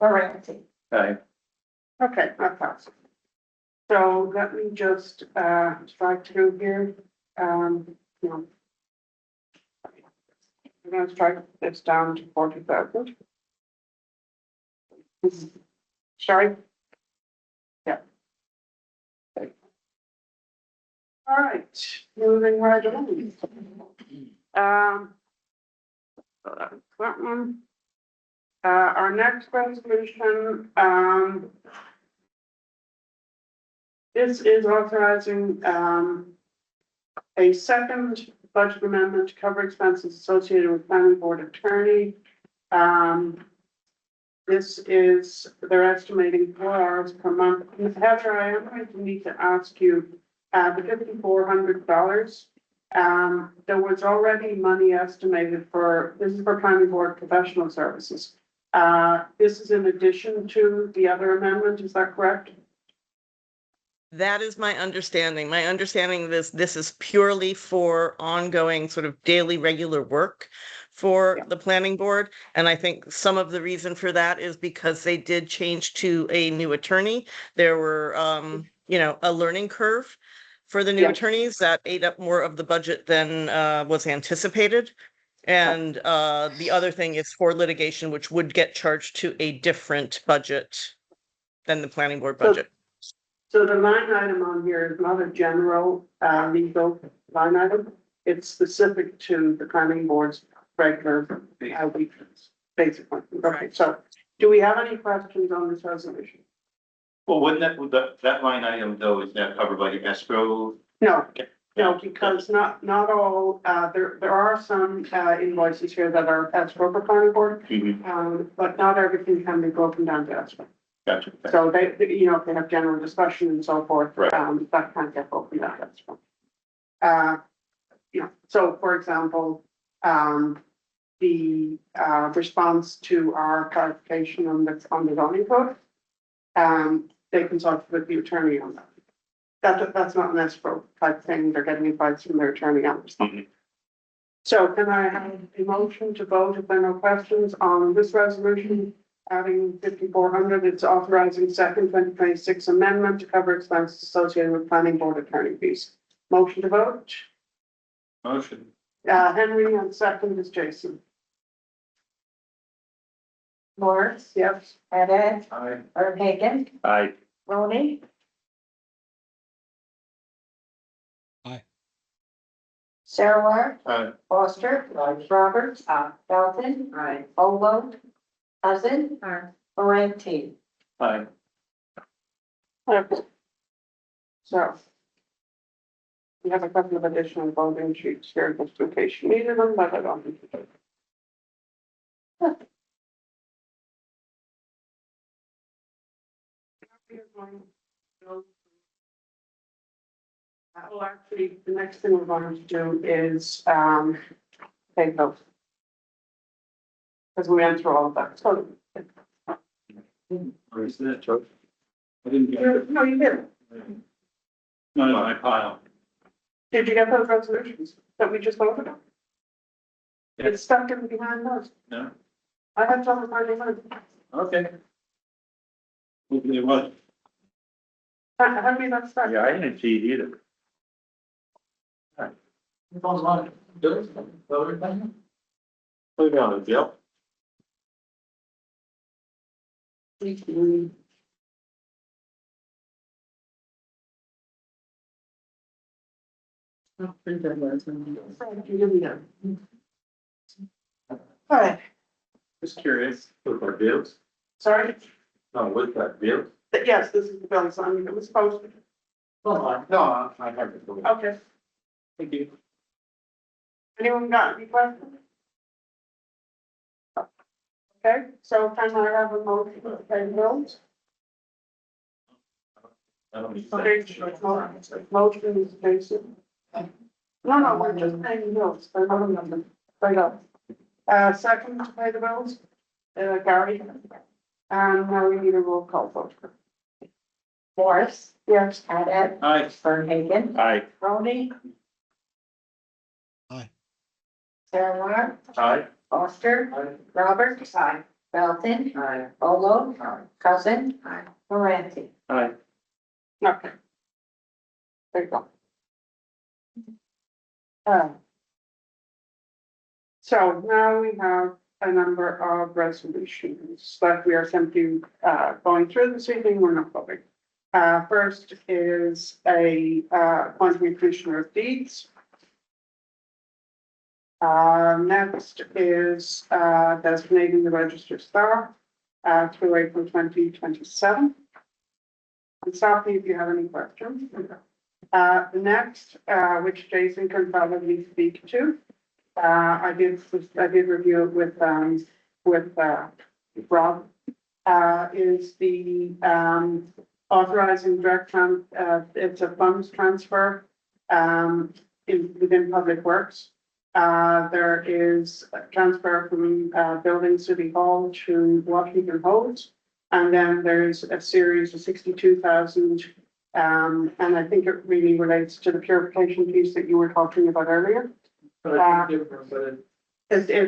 Moranti.
Aye.
okay, that passes. So let me just, strike through here, you know. We're gonna strike this down to 40,000. Sorry? Yeah. All right, moving right along. So that's that one. Our next resolution, this is authorizing, a second budget amendment to cover expenses associated with planning board attorney. This is, they're estimating 4 hours per month. Ms. Heather, I am going to need to ask you, the $5,400. There was already money estimated for, this is for planning board professional services. This is in addition to the other amendment, is that correct?
That is my understanding. My understanding is this is purely for ongoing sort of daily regular work for
Yeah.
the planning board. And I think some of the reason for that is because they did change to a new attorney. There were, a learning curve for the new
Yeah.
attorneys that ate up more of the budget than was anticipated. And the other thing is for litigation, which would get charged to a different budget than the planning board budget.
So the line item on here is not a general, legal line item. It's specific to the planning board's regular, weekends, basically. Okay, so do we have any questions on this resolution?
Well, wouldn't that line item though, is that covered by the escrow?
No, no, because not all, there are some, invoices here that are escrow for planning board. But not everything can be broken down to escrow.
Gotcha.
So they, if they have general discussion and so forth,
Right.
that can't get broken down to escrow. So for example, the, response to our clarification on the zoning code, they consulted with the attorney on that. That's not an escrow type thing. They're getting advice from their attorney on this. So can I have a motion to vote if there are no questions on this resolution? Adding 5,400, it's authorizing second 2026 amendment to cover expenses associated with planning board attorney fees. Motion to vote.
Motion.
Henry and second is Jason.
Morris,
Yes.
Haddad,
Aye.
Verhagen,
Aye.
Roney.
Aye.
Sarah.
Aye.
Foster. Roberts. Dalton. Volo. Cousin. Moranti.
Aye.
Okay. So. We have a couple of additional voting sheets here, just in case you needed them, but I don't need to. Well, actually, the next thing we're going to do is, take those. Because we went through all of that, so.
Or is that true? I didn't get it.
No, you didn't.
No, no, I pile.
Did you get those resolutions that we just voted on?
Yeah.
It's stuck in behind those.
No?
I had trouble finding them.
Okay. Hopefully it was.
I mean, that's stuck.
Yeah, I didn't see it either.
Put it on, Bill.
All right,
Just curious. With our bills?
sorry.
No, with that bill?
Yes, this is the bill sign. It was posted.
No, I have it.
Okay.
Thank you.
Anyone got any questions? Okay, so can I have a motion to pay bills? Motion is basic. No, we're just paying bills. They're not on them. Right up. Second to pay the bills, Gary. And now we need a roll call vote.
Morris.
Yes.
Haddad.
Aye.
Fernhagen.
Aye.
Roney.
Aye.
Sarah.
Aye.
Foster. Roberts. Dalton. Volo. Cousin. Moranti.
Aye.
Okay. There you go. So now we have a number of resolutions that we are simply going through this evening. We're not voting. First is a appointing commissioner of deeds. Next is designating the registered staff through April 2027. And stop me if you have any questions. Next, which Jason can probably speak to. I did review it with Rob, is the authorizing direct it's a funds transfer within Public Works. There is a transfer from building City Hall to Washington Hose. And then there's a series of 62,000. And I think it really relates to the purification piece that you were talking about earlier. It's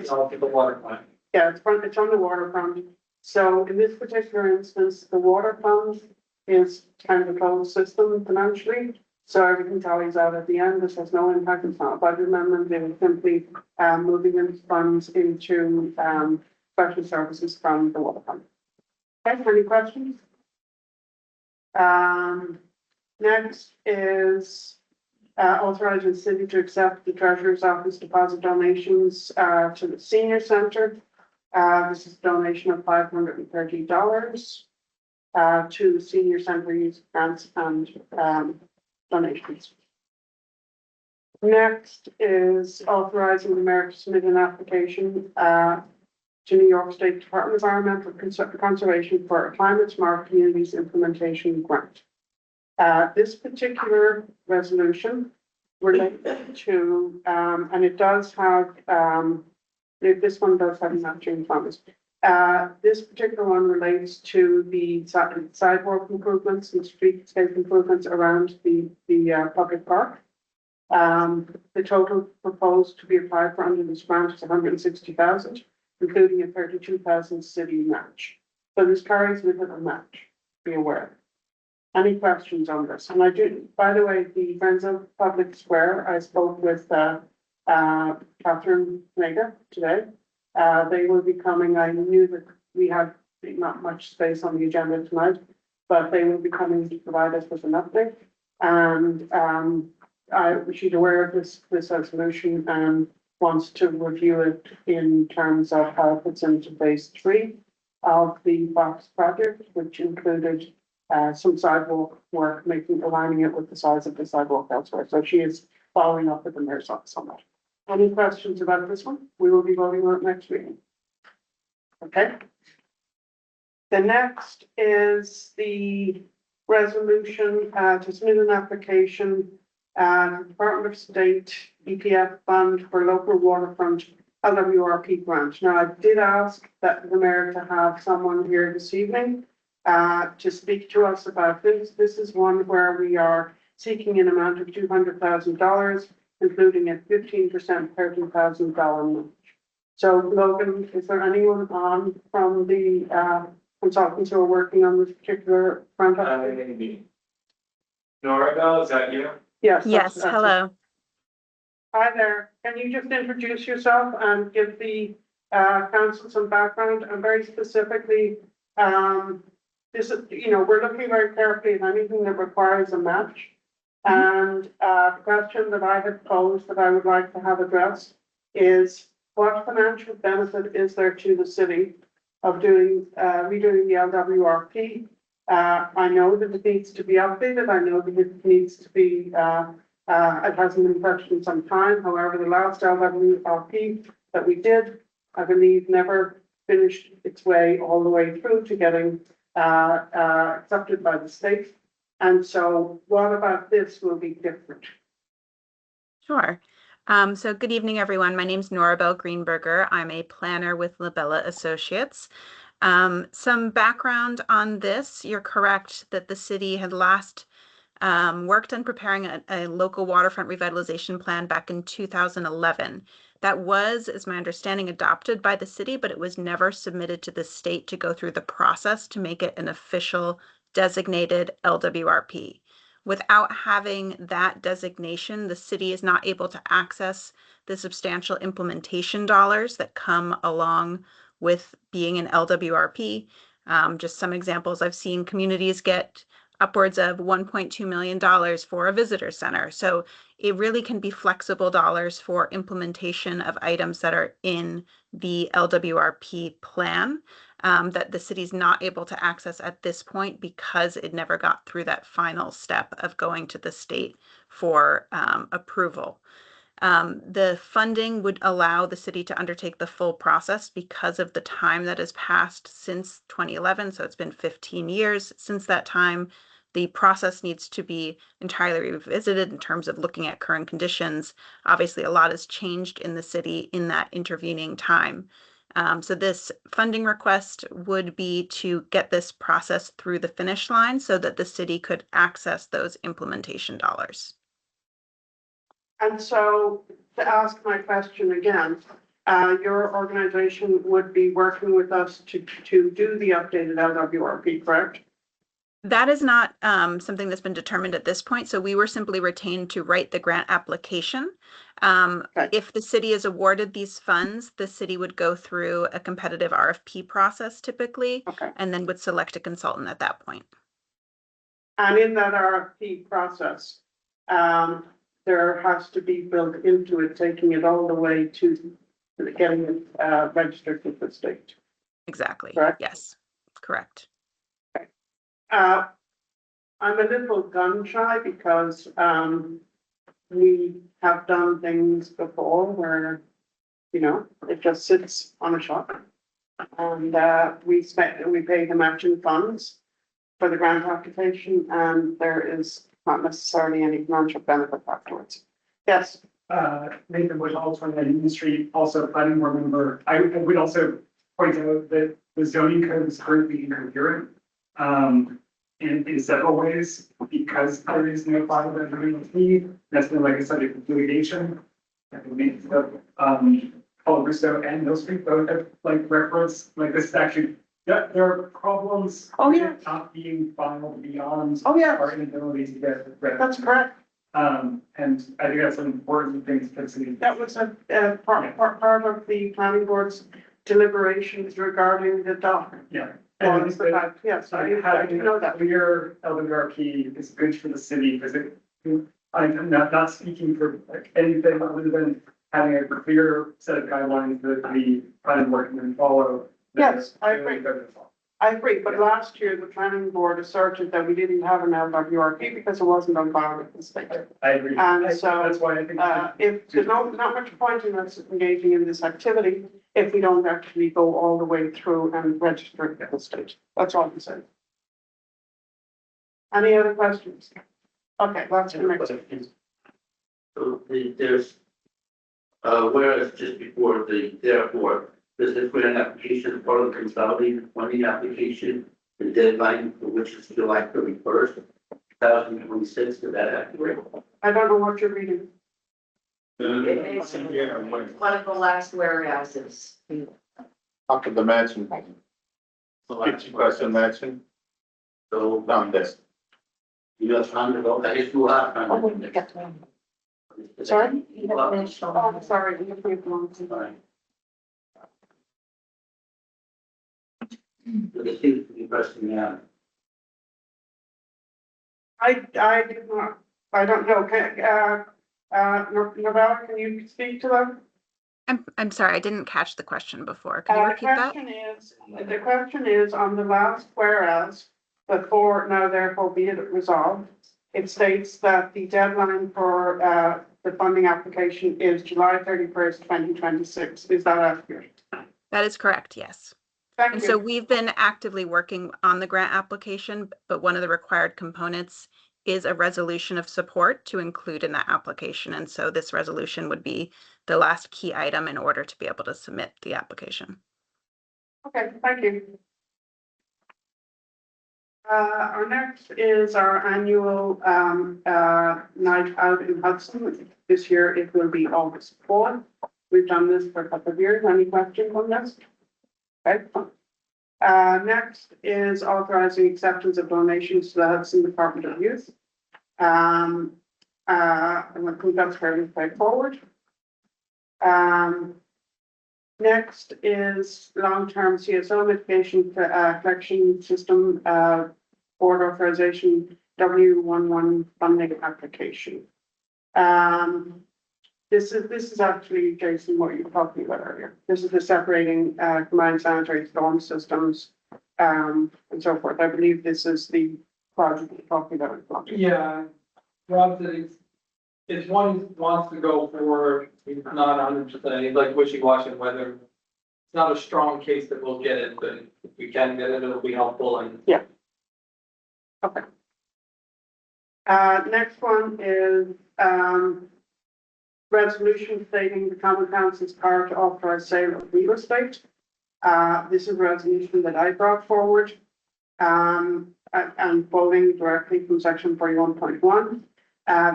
all to the waterfront.
yeah, it's on the waterfront. So in this particular instance, the water fund is kind of a closed system financially. So everything tallies out at the end. This has no impact. It's not a budget amendment. It is simply moving in funds into special services from the water fund. Okay, any questions? Next is authorizing the city to accept the treasurer's office deposit donations to the senior center. This is a donation of $530 to the senior center use grants and donations. Next is authorizing the mayor to submit an application to New York State Department of Environmental Conservation for a climate smart communities implementation grant. This particular resolution related to, and it does have, this one does have matching funds. This particular one relates to the sidewalk improvements and streetscape improvements around the public park. The total proposed to be applied for under this grant is 160,000, including a 32,000 city match. So this carries with it a match, be aware. Any questions on this? And I do, by the way, the Friends of Public Square, I spoke with Catherine Nager today. They will be coming. I knew that we had not much space on the agenda tonight. but they will be coming to provide us with an update. And, she's aware of this resolution and wants to review it in terms of how it fits into phase 3 of the box project, which included some sidewalk work, aligning it with the size of the sidewalk elsewhere. So she is following up with the mayor's office on that. Any questions about this one? We will be voting on it next week. Okay. The next is the resolution to submit an application, Department of State EPF fund for local waterfront LWRP grant. Now, I did ask that the mayor to have someone here this evening to speak to us about this. This is one where we are seeking an amount of $200,000, including a 15% $30,000 match. So Logan, is there anyone on from the consultants who are working on this particular front?
Nora, is that you?
Yes.
Yes,
that's it.
hello.
Hi there. Can you just introduce yourself and give the council some background, and very specifically, this is, we're looking very carefully at anything that requires a match. And the question that I had posed that I would like to have addressed is, what financial benefit is there to the city of redoing the LWRP? I know that it needs to be updated. I know that it needs to be, it hasn't been touched in some time. However, the last LWRP that we did, I believe, never finished its way all the way through to getting accepted by the state. And so what about this will be different?
Sure. So good evening, everyone. My name is Nora Bell Greenberger. I'm a planner with Labella Associates. Some background on this. You're correct that the city had last worked on preparing a local waterfront revitalization plan back in 2011. That was, as my understanding, adopted by the city, but it was never submitted to the state to go through the process to make it an official designated LWRP. Without having that designation, the city is not able to access the substantial implementation dollars that come along with being an LWRP. Just some examples, I've seen communities get upwards of $1.2 million for a visitor center. So it really can be flexible dollars for implementation of items that are in the LWRP plan that the city's not able to access at this point because it never got through that final step of going to the state for approval. The funding would allow the city to undertake the full process because of the time that has passed since 2011. So it's been 15 years since that time. The process needs to be entirely revisited in terms of looking at current conditions. Obviously, a lot has changed in the city in that intervening time. So this funding request would be to get this process through the finish line so that the city could access those implementation dollars.
And so, to ask my question again, your organization would be working with us to do the updated LWRP, correct?
That is not something that's been determined at this point. So we were simply retained to write the grant application.
Okay.
If the city is awarded these funds, the city would go through a competitive RFP process typically,
Okay.
and then would select a consultant at that point.
And in that RFP process, there has to be built into it, taking it all the way to getting it registered with the state.
Exactly.
Correct?
Yes, correct.
I'm a little gun shy because we have done things before where, it just sits on a shelf. And we pay the matching funds for the grant application, and there is not necessarily any financial benefit afterwards. Yes.
Nathan was also in the industry, also a planning board member. I would also point out that the zoning code is currently incoherent in several ways because there is no final fee. That's been like a subject of litigation. Paul Russo and Mill Street both have referenced this is actually there are problems. With not being filed beyond our inability to get read.
That's correct.
And I think that's an important thing to consider.
That was a part of the planning board's deliberations regarding the dock.
Yeah.
Well,
And
it's the fact, yes, I do know that.
clear LWRP is good for the city because I'm not speaking for like anything other than having a clear set of guidelines that the planning board can then follow.
Yes, I agree. I agree, but last year the planning board asserted that we didn't have an LWRP because it wasn't on file with the state.
I agree.
And so,
That's why I think.
if there's not much point in us engaging in this activity if we don't actually go all the way through and register it with the state. That's all I'm saying. Any other questions? Okay, that's the next.
So there's, whereas just before the, therefore, there's a grant application, part of the consolidated funding application, the deadline for which is July 31st, 2026, is that accurate?
I don't know what you're reading.
It's one of the last warehouses.
Up to the mansion. Fifty person mansion,
So,
down there.
you have time to go, I guess you have time.
Oh, we got one.
Sorry?
You have finished
Oh,
all.
I'm sorry. You have to be long.
Fine. It seems to be pressing out.
I did not, I don't know, Novella, can you speak to that?
I'm sorry, I didn't catch the question before. Can you repeat that?
The question is on the last whereas, before now therefore be it resolved. It states that the deadline for the funding application is July 31st, 2026. Is that accurate?
That is correct, yes.
Thank
And so
you.
we've been actively working on the grant application, but one of the required components is a resolution of support to include in that application. And so this resolution would be the last key item in order to be able to submit the application.
Okay, thank you. Our next is our annual night out in Hudson. This year it will be August 4th. We've done this for a couple of years. Any questions on this? Okay. Next is authorizing acceptance of donations to the Hudson Department of Youth. And I think that's fairly straightforward. Next is long-term CSO mitigation collection system board authorization W11 funding application. This is actually, Jason, what you were talking about earlier. This is the separating combined sanitary storm systems and so forth. I believe this is the project we're talking about.
Yeah, Rob said it's one he wants to go for, he's not 100%, he's like wishy-washy whether. It's not a strong case that we'll get it, but if we can get it, it'll be helpful and.
Yeah. Okay. Next one is resolution stating the Common Council's power to authorize sale of real estate. This is a resolution that I brought forward. And quoting directly from section 41.1,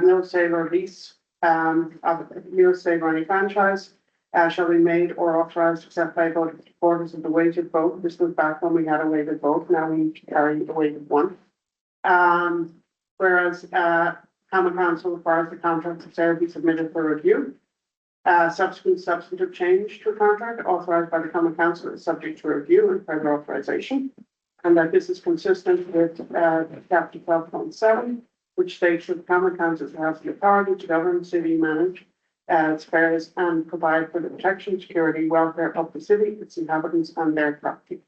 no sale or lease of real estate or any franchise shall be made or authorized except by vote of the supporters of the weighted vote. This was back when we had a weighted vote. Now we carry a weighted one. Whereas Common Council requires the contract of sale be submitted for review. Subsequent substantive change to a contract authorized by the Common Council is subject to review and further authorization. And that this is consistent with chapter 12.7, which states that the Common Council has the authority to govern, city, manage its affairs and provide for the protection, security, welfare of the city, its inhabitants and their property.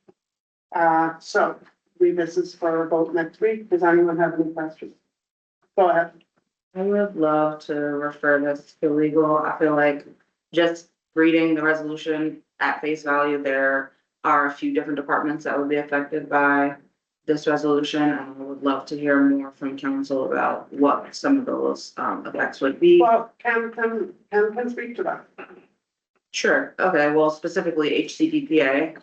So this is for a vote next week. Does anyone have any questions? Go ahead.
I would love to refer this to legal. I feel like just reading the resolution at face value, there are a few different departments that would be affected by this resolution. And I would love to hear more from council about what some of those effects would be.
Well, can speak to that.
Sure. Okay. Well, specifically HCDPA.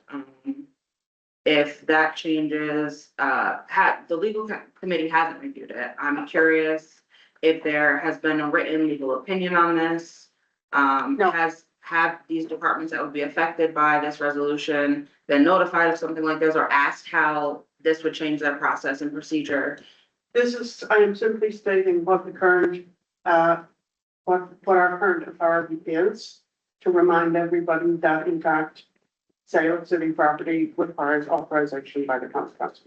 If that changes, the legal committee hasn't reviewed it. I'm curious if there has been a written legal opinion on this.
No.
Have these departments that would be affected by this resolution been notified of something like this or asked how this would change their process and procedure?
I am simply stating what the current, what our current authority is to remind everybody that in fact, sale of city property requires authorization by the council.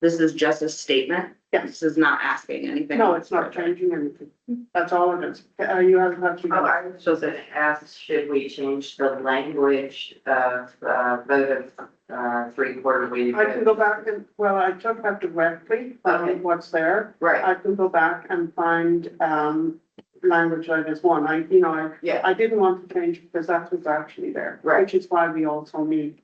This is just a statement.
Yes.
This is not asking anything.
No, it's not changing anything. That's all it is. You have to.
Oh, I was just gonna ask, should we change the language of, vote of, 3/4
I can go back and, well, I took that directly
Okay.
from what's there.
Right,
I can go back and find, language like this one.
yeah,
I didn't want to change because that was actually there.
Right.
Which is why we also need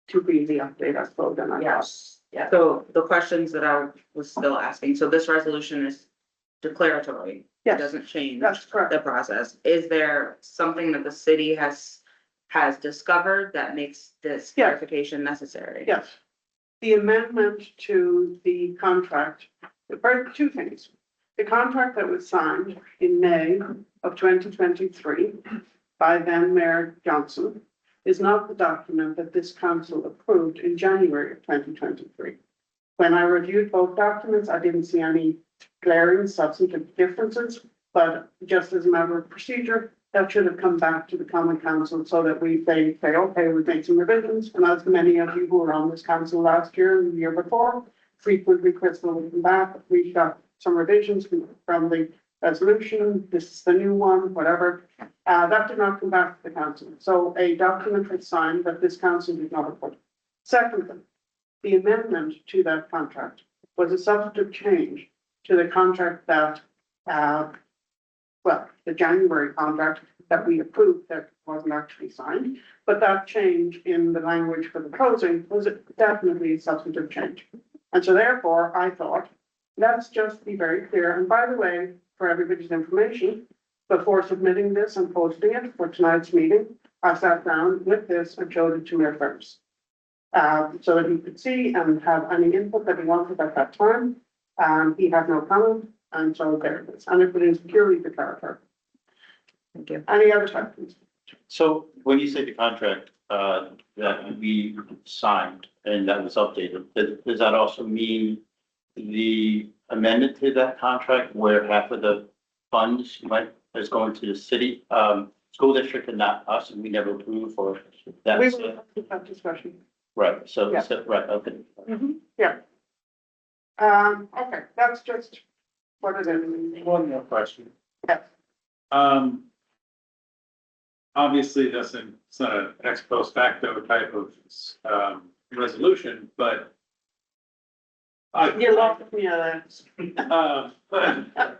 to be the update, I suppose, and I guess.
yes, yeah.
So the questions that I was still asking, so this resolution is declaratory. It
Yes,
doesn't change
that's correct.
the process. Is there something that the city has discovered that makes this
Yeah.
clarification necessary?
Yes. The amendment to the contract, two things. The contract that was signed in May of 2023 by then Mayor Johnson is not the document that this council approved in January of 2023. When I reviewed both documents, I didn't see any glaring substantive differences, but just as a matter of procedure, that should have come back to the common council so that they say, okay, we've made some revisions. And as many of you who were on this council last year and the year before, frequently Crystal would come back, we got some revisions from the resolution, this is the new one, whatever. That did not come back to the council. So a document was signed that this council did not approve. Secondly, the amendment to that contract was a substantive change to the contract that, the January contract that we approved that wasn't actually signed, but that change in the language for the closing was definitely a substantive change. And so therefore, I thought, let's just be very clear. And by the way, for everybody's information, before submitting this and posting it for tonight's meeting, I sat down with this and showed it to Mayor Ferris. So that he could see and have any input that he wanted at that time. He had no comment, and so there it is. And it is purely the character.
Thank you.
Any other questions?
So when you say the contract, that we signed and that was updated, does that also mean the amendment to that contract where half of the funds is going to the city, school district and not us, and we never approve or
We
that's,
will have that discussion.
right, so,
Yeah.
right, okay.
Yeah. Okay, that's just what it is.
One more question.
Yes.
Obviously, it's not an ex post facto type of, resolution, but.
You lost me at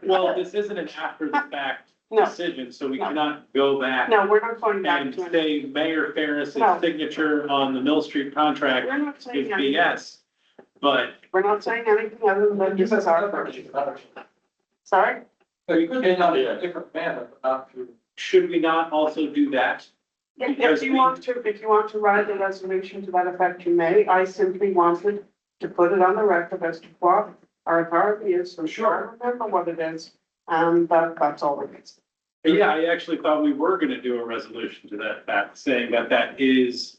Well, this isn't an after the fact
No.
decision, so we
No.
cannot go back
No, we're not going back
and
to it.
say Mayor Ferris's
No.
signature on the Mill Street contract
We're not
is
saying anything.
BS. But
We're not saying anything other than that this is our version. Sorry?
So you could change out in a different manner, but not through.
should we not also do that?
If you want to write a resolution to that effect, you may. I simply wanted to put it on the record as to what our authority is, so sure, I remember what it is, and that's all it is.
Yeah, I actually thought we were gonna do a resolution to that fact, saying that that is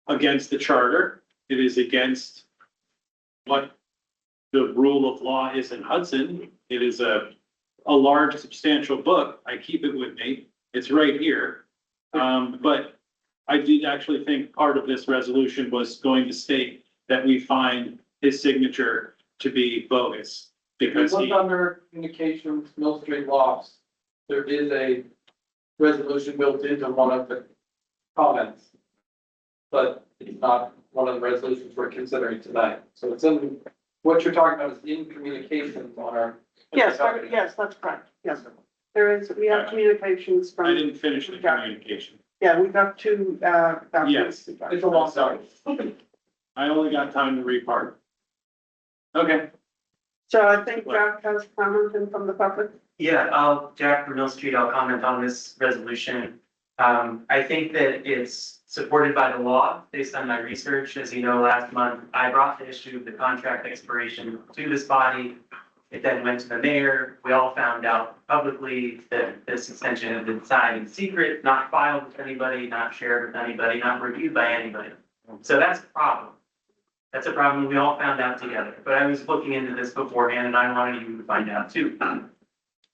against the charter. It is against what the rule of law is in Hudson. It is a large substantial book. I keep it with me. It's right here. But I did actually think part of this resolution was going to state that we find his signature to be bogus because
Look
he,
under communications, Mill Street laws, there is a resolution built into one of the comments. But it's not one of the resolutions we're considering tonight. So it's in, what you're talking about is in communications on our.
Yes, that's correct. Yes, there is, we have communications
I
from,
didn't finish the communication.
yeah, we got two, documents.
It's a long story.
I only got time to read part. Okay.
So I think Jack has commented from the public.
Yeah, Jack from Mill Street, I'll comment on this resolution. I think that it's supported by the law based on my research. As you know, last month, I brought the issue of the contract expiration to this body. It then went to the mayor. We all found out publicly that this extension had been signed in secret, not filed with anybody, not shared with anybody, not reviewed by anybody. So that's a problem. That's a problem we all found out together. But I was looking into this beforehand and I wanted you to find out too.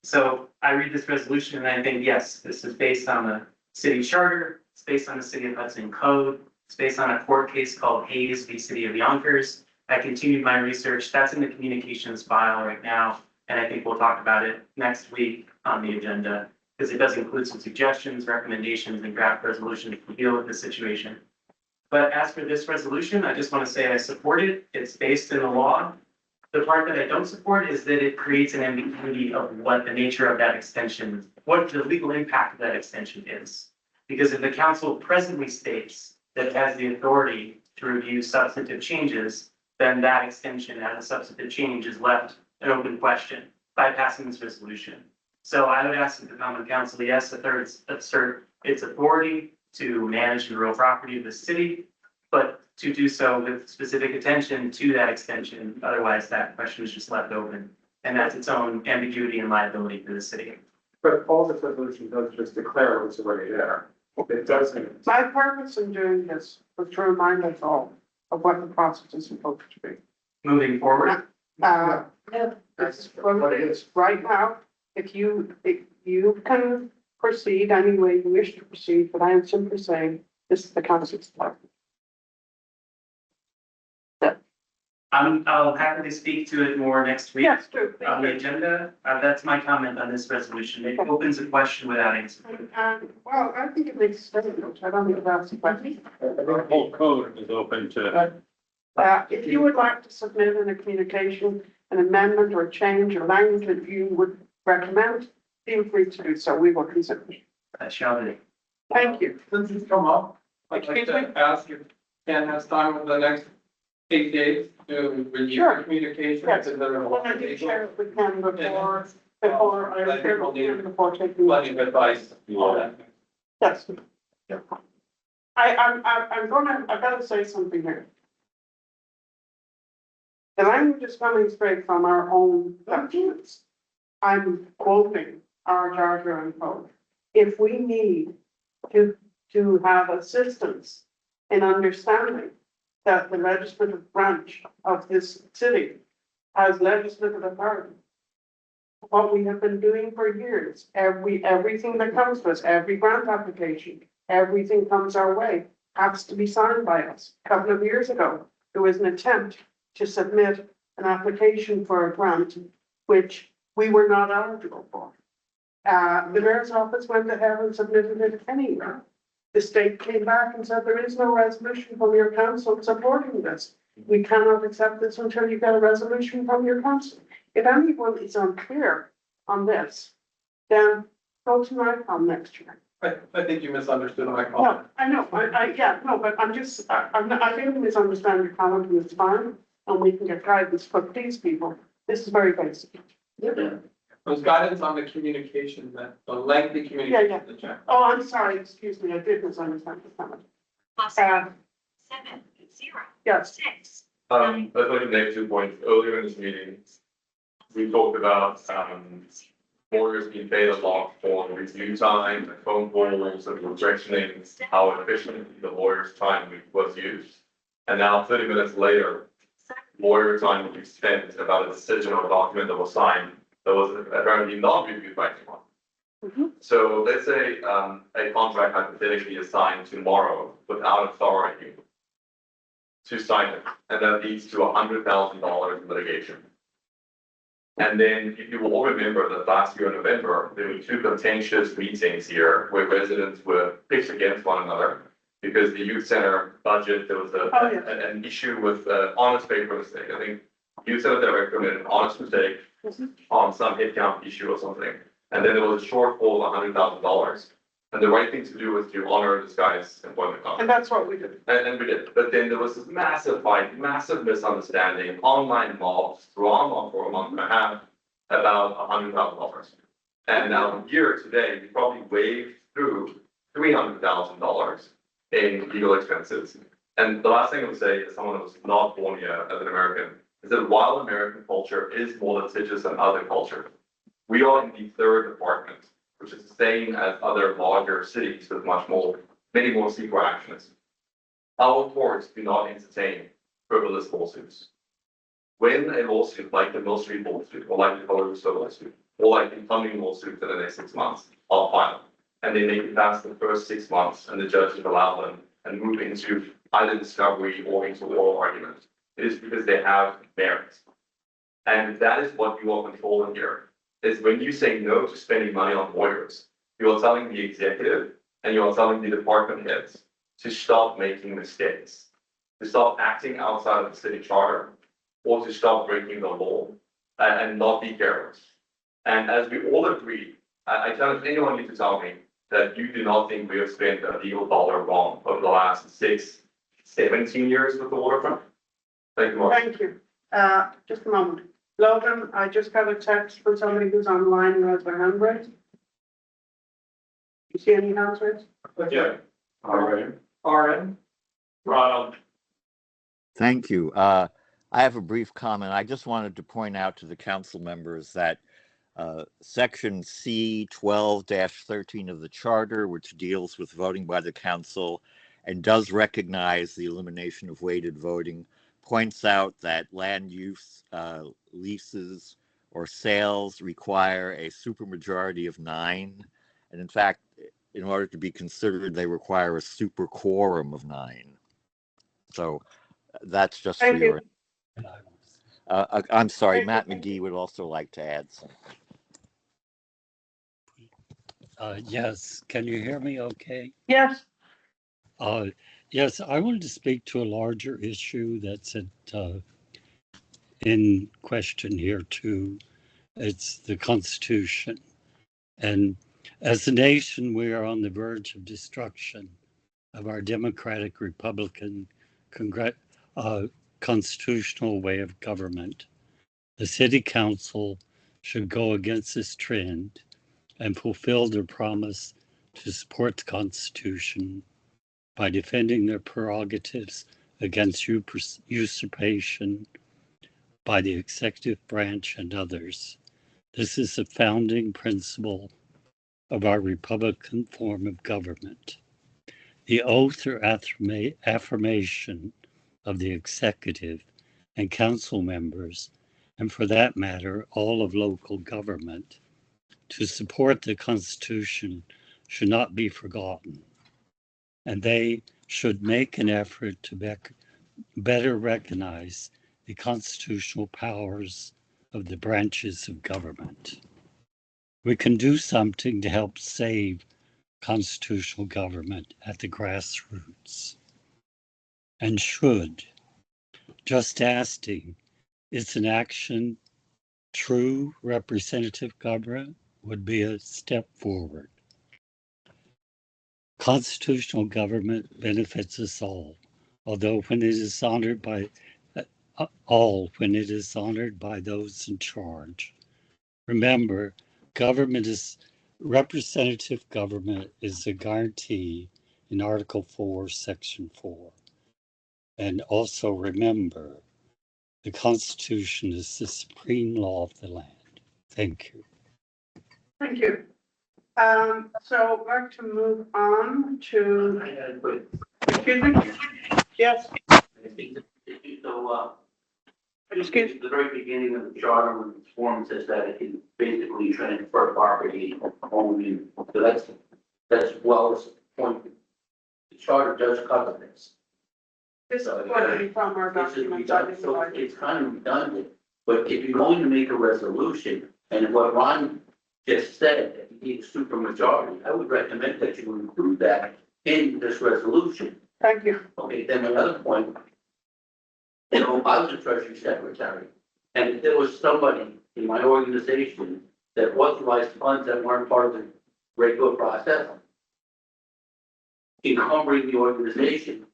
So I read this resolution and I think, yes, this is based on the city charter, It's based on the City of Hudson Code. It's based on a court case called Hayes v. City of Yonkers. I continued my research. That's in the communications file right now. And I think we'll talk about it next week on the agenda, because it does include some suggestions, recommendations, and draft resolutions to deal with the situation. But as for this resolution, I just want to say I support it. It's based in the law. The part that I don't support is that it creates an ambiguity of what the nature of that extension, what the legal impact of that extension is. Because if the council presently states that it has the authority to review substantive changes, then that extension as a substantive change is left an open question by passing this resolution. So I would ask the common council, yes, assert its authority to manage the real property of the city, but to do so with specific attention to that extension. Otherwise, that question is just left open. And that's its own ambiguity and liability for the city.
But all this resolution does is just declare what's already there. It doesn't.
My purpose in doing this was to remind us all of what the process is supposed to be.
Moving forward,
It's what it is right now. If you can proceed any way you wish to proceed, but I am simply saying this is the council's part.
I'll happily speak to it more next week
Yes, do.
on the agenda. That's my comment on this resolution. It opens a question without answer.
Well, I think it makes sense. I don't think that's a question.
The whole code is open to,
If you would like to submit in a communication, an amendment or change or language that you would recommend, feel free to do so. We will consider it.
I shall do.
Thank you.
Since it's come up, I'd like to ask if Ken has time over the next 8 days to review
Sure.
the communications.
Yes.
and then
Well, I do share it with them before I
I think
share
we'll
it with them
need
before taking.
plenty of advice on that.
Yes. I've got to say something here. The language is coming straight from our own documents. I'm quoting our charter and code. If we need to have assistance in understanding that the legislative branch of this city has legislative authority, what we have been doing for years, everything that comes to us, every grant application, everything comes our way, has to be signed by us. A couple of years ago, there was an attempt to submit an application for a grant, which we were not eligible for. The mayor's office went ahead and submitted it anyway. The state came back and said, there is no resolution from your council supporting this. We cannot accept this until you get a resolution from your council. If anyone is unclear on this, then go to NICOM next year.
I think you misunderstood my
No,
comment.
I know, but I'm just, I didn't misunderstand your comment, and it's fine, and we can get guidance, but these people, this is very basic.
There's guidance on the communication, the lengthy communication. the check.
Oh, I'm sorry, excuse me, I did misunderstand the comment. Uh,
7-0.
yes,
6.
I'd like to make 2 points. Earlier in this meeting, we talked about, lawyers being paid a lot for review time, and phone calls, and questioning how efficiently the lawyer's time was used. And now 30 minutes later, lawyer time will be spent about a decision or a document that was signed that was apparently not reviewed by anyone. So let's say, a contract hypothetically is signed tomorrow without authority to sign it, and that leads to $100,000 in litigation. And then you will all remember that last year in November, there were 2 contentious meetings here where residents were pitched against one another because the youth center budget, there was an issue with honest paper mistake. I think youth center director made an honest mistake on some headcount issue or something. And then there was a shortfall of $100,000. And the right thing to do was to honor this guy's employment contract.
and that's what we did.
And we did, but then there was this massive fight, massive misunderstanding, online mobs throughout on for a month and a half about $100,000. And now here today, we probably waved through $300,000 in legal expenses. And the last thing I would say as someone who was not born here as an American is that while American culture is more litigious than other cultures, we are in the 3rd department, which is the same as other larger cities with many more secret actions. Our courts do not entertain frivolous lawsuits. When a lawsuit like the Mill Street lawsuit, or like the Colorado lawsuit, or like the funding lawsuit in the next 6 months are filed, and they make it past the first 6 months and the judges allow them and move into either discovery or into oral argument. It is because they have merit. And that is what you are controlling here, is when you say no to spending money on lawyers, you are telling the executive and you are telling the department heads to stop making mistakes, to stop acting outside of the city charter, or to stop breaking the law and not be careless. And as we all agree, I challenge anyone you to tell me that you do not think we have spent a legal dollar wrong over the last 17 years with the waterfront. Thank you, Mark.
Thank you. Just a moment. Logan, I just got a text from somebody who's online who has their hand raised. You see any hands raised?
Yeah. All right.
RN.
Ronald.
Thank you. I have a brief comment. I just wanted to point out to the council members that Section C 12-13 of the Charter, which deals with voting by the council and does recognize the elimination of weighted voting, points out that land use leases or sales require a supermajority of 9. And in fact, in order to be considered, they require a super quorum of 9. So that's just for your. I'm sorry, Matt McGee would also like to add something.
Yes, can you hear me okay?
Yes.
Yes, I wanted to speak to a larger issue that's in question here too. It's the Constitution. And as a nation, we are on the verge of destruction of our democratic, Republican, constitutional way of government. The city council should go against this trend and fulfill their promise to support the Constitution by defending their prerogatives against usurpation by the executive branch and others. This is a founding principle of our Republican form of government. The oath or affirmation of the executive and council members, and for that matter, all of local government, to support the Constitution should not be forgotten. And they should make an effort to better recognize the constitutional powers of the branches of government. We can do something to help save constitutional government at the grassroots. And should. Just asking, is an action true representative government would be a step forward. Constitutional government benefits us all, although when it is honored by those in charge. Remember, representative government is a guarantee in Article 4, Section 4. And also remember, the Constitution is the supreme law of the land. Thank you.
Thank you. So I'd like to move on to, excuse me? Yes.
Excuse me. The very beginning of the charter, when the form says that it can basically transfer property only, so that's well pointed. The charter does cover this.
This is what from our document.
So it's kind of redundant, but if you're going to make a resolution, and what Ron just said, that you need a supermajority, I would recommend that you include that in this resolution.
Thank you.
Okay, then another point. You know, I was a treasury secretary, and if there was somebody in my organization that authorized funds that weren't part of the regular process, encumbering the organization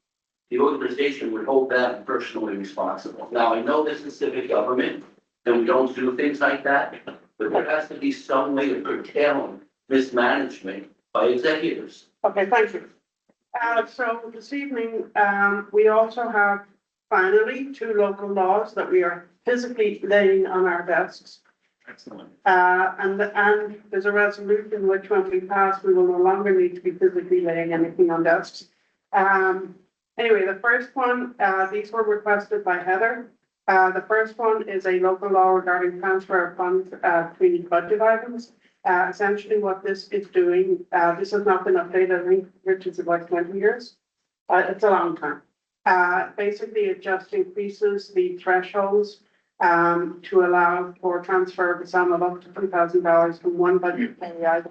would hold them personally responsible. Now, I know this is civic government, and we don't do things like that, but there has to be some way of curtailing mismanagement by executives.
Okay, thank you. So this evening, we also have finally 2 local laws that we are physically laying on our desks.
Excellent.
And there's a resolution which when we pass, we will no longer need to be physically laying anything on desks. Anyway, the first one, these were requested by Heather. The first one is a local law regarding transfer of funds between budget items. Essentially what this is doing, this has not been updated, I think, which is about 20 years. It's a long time. Basically, it just increases the thresholds to allow for transfer of a sum of up to $2,000 from one budget area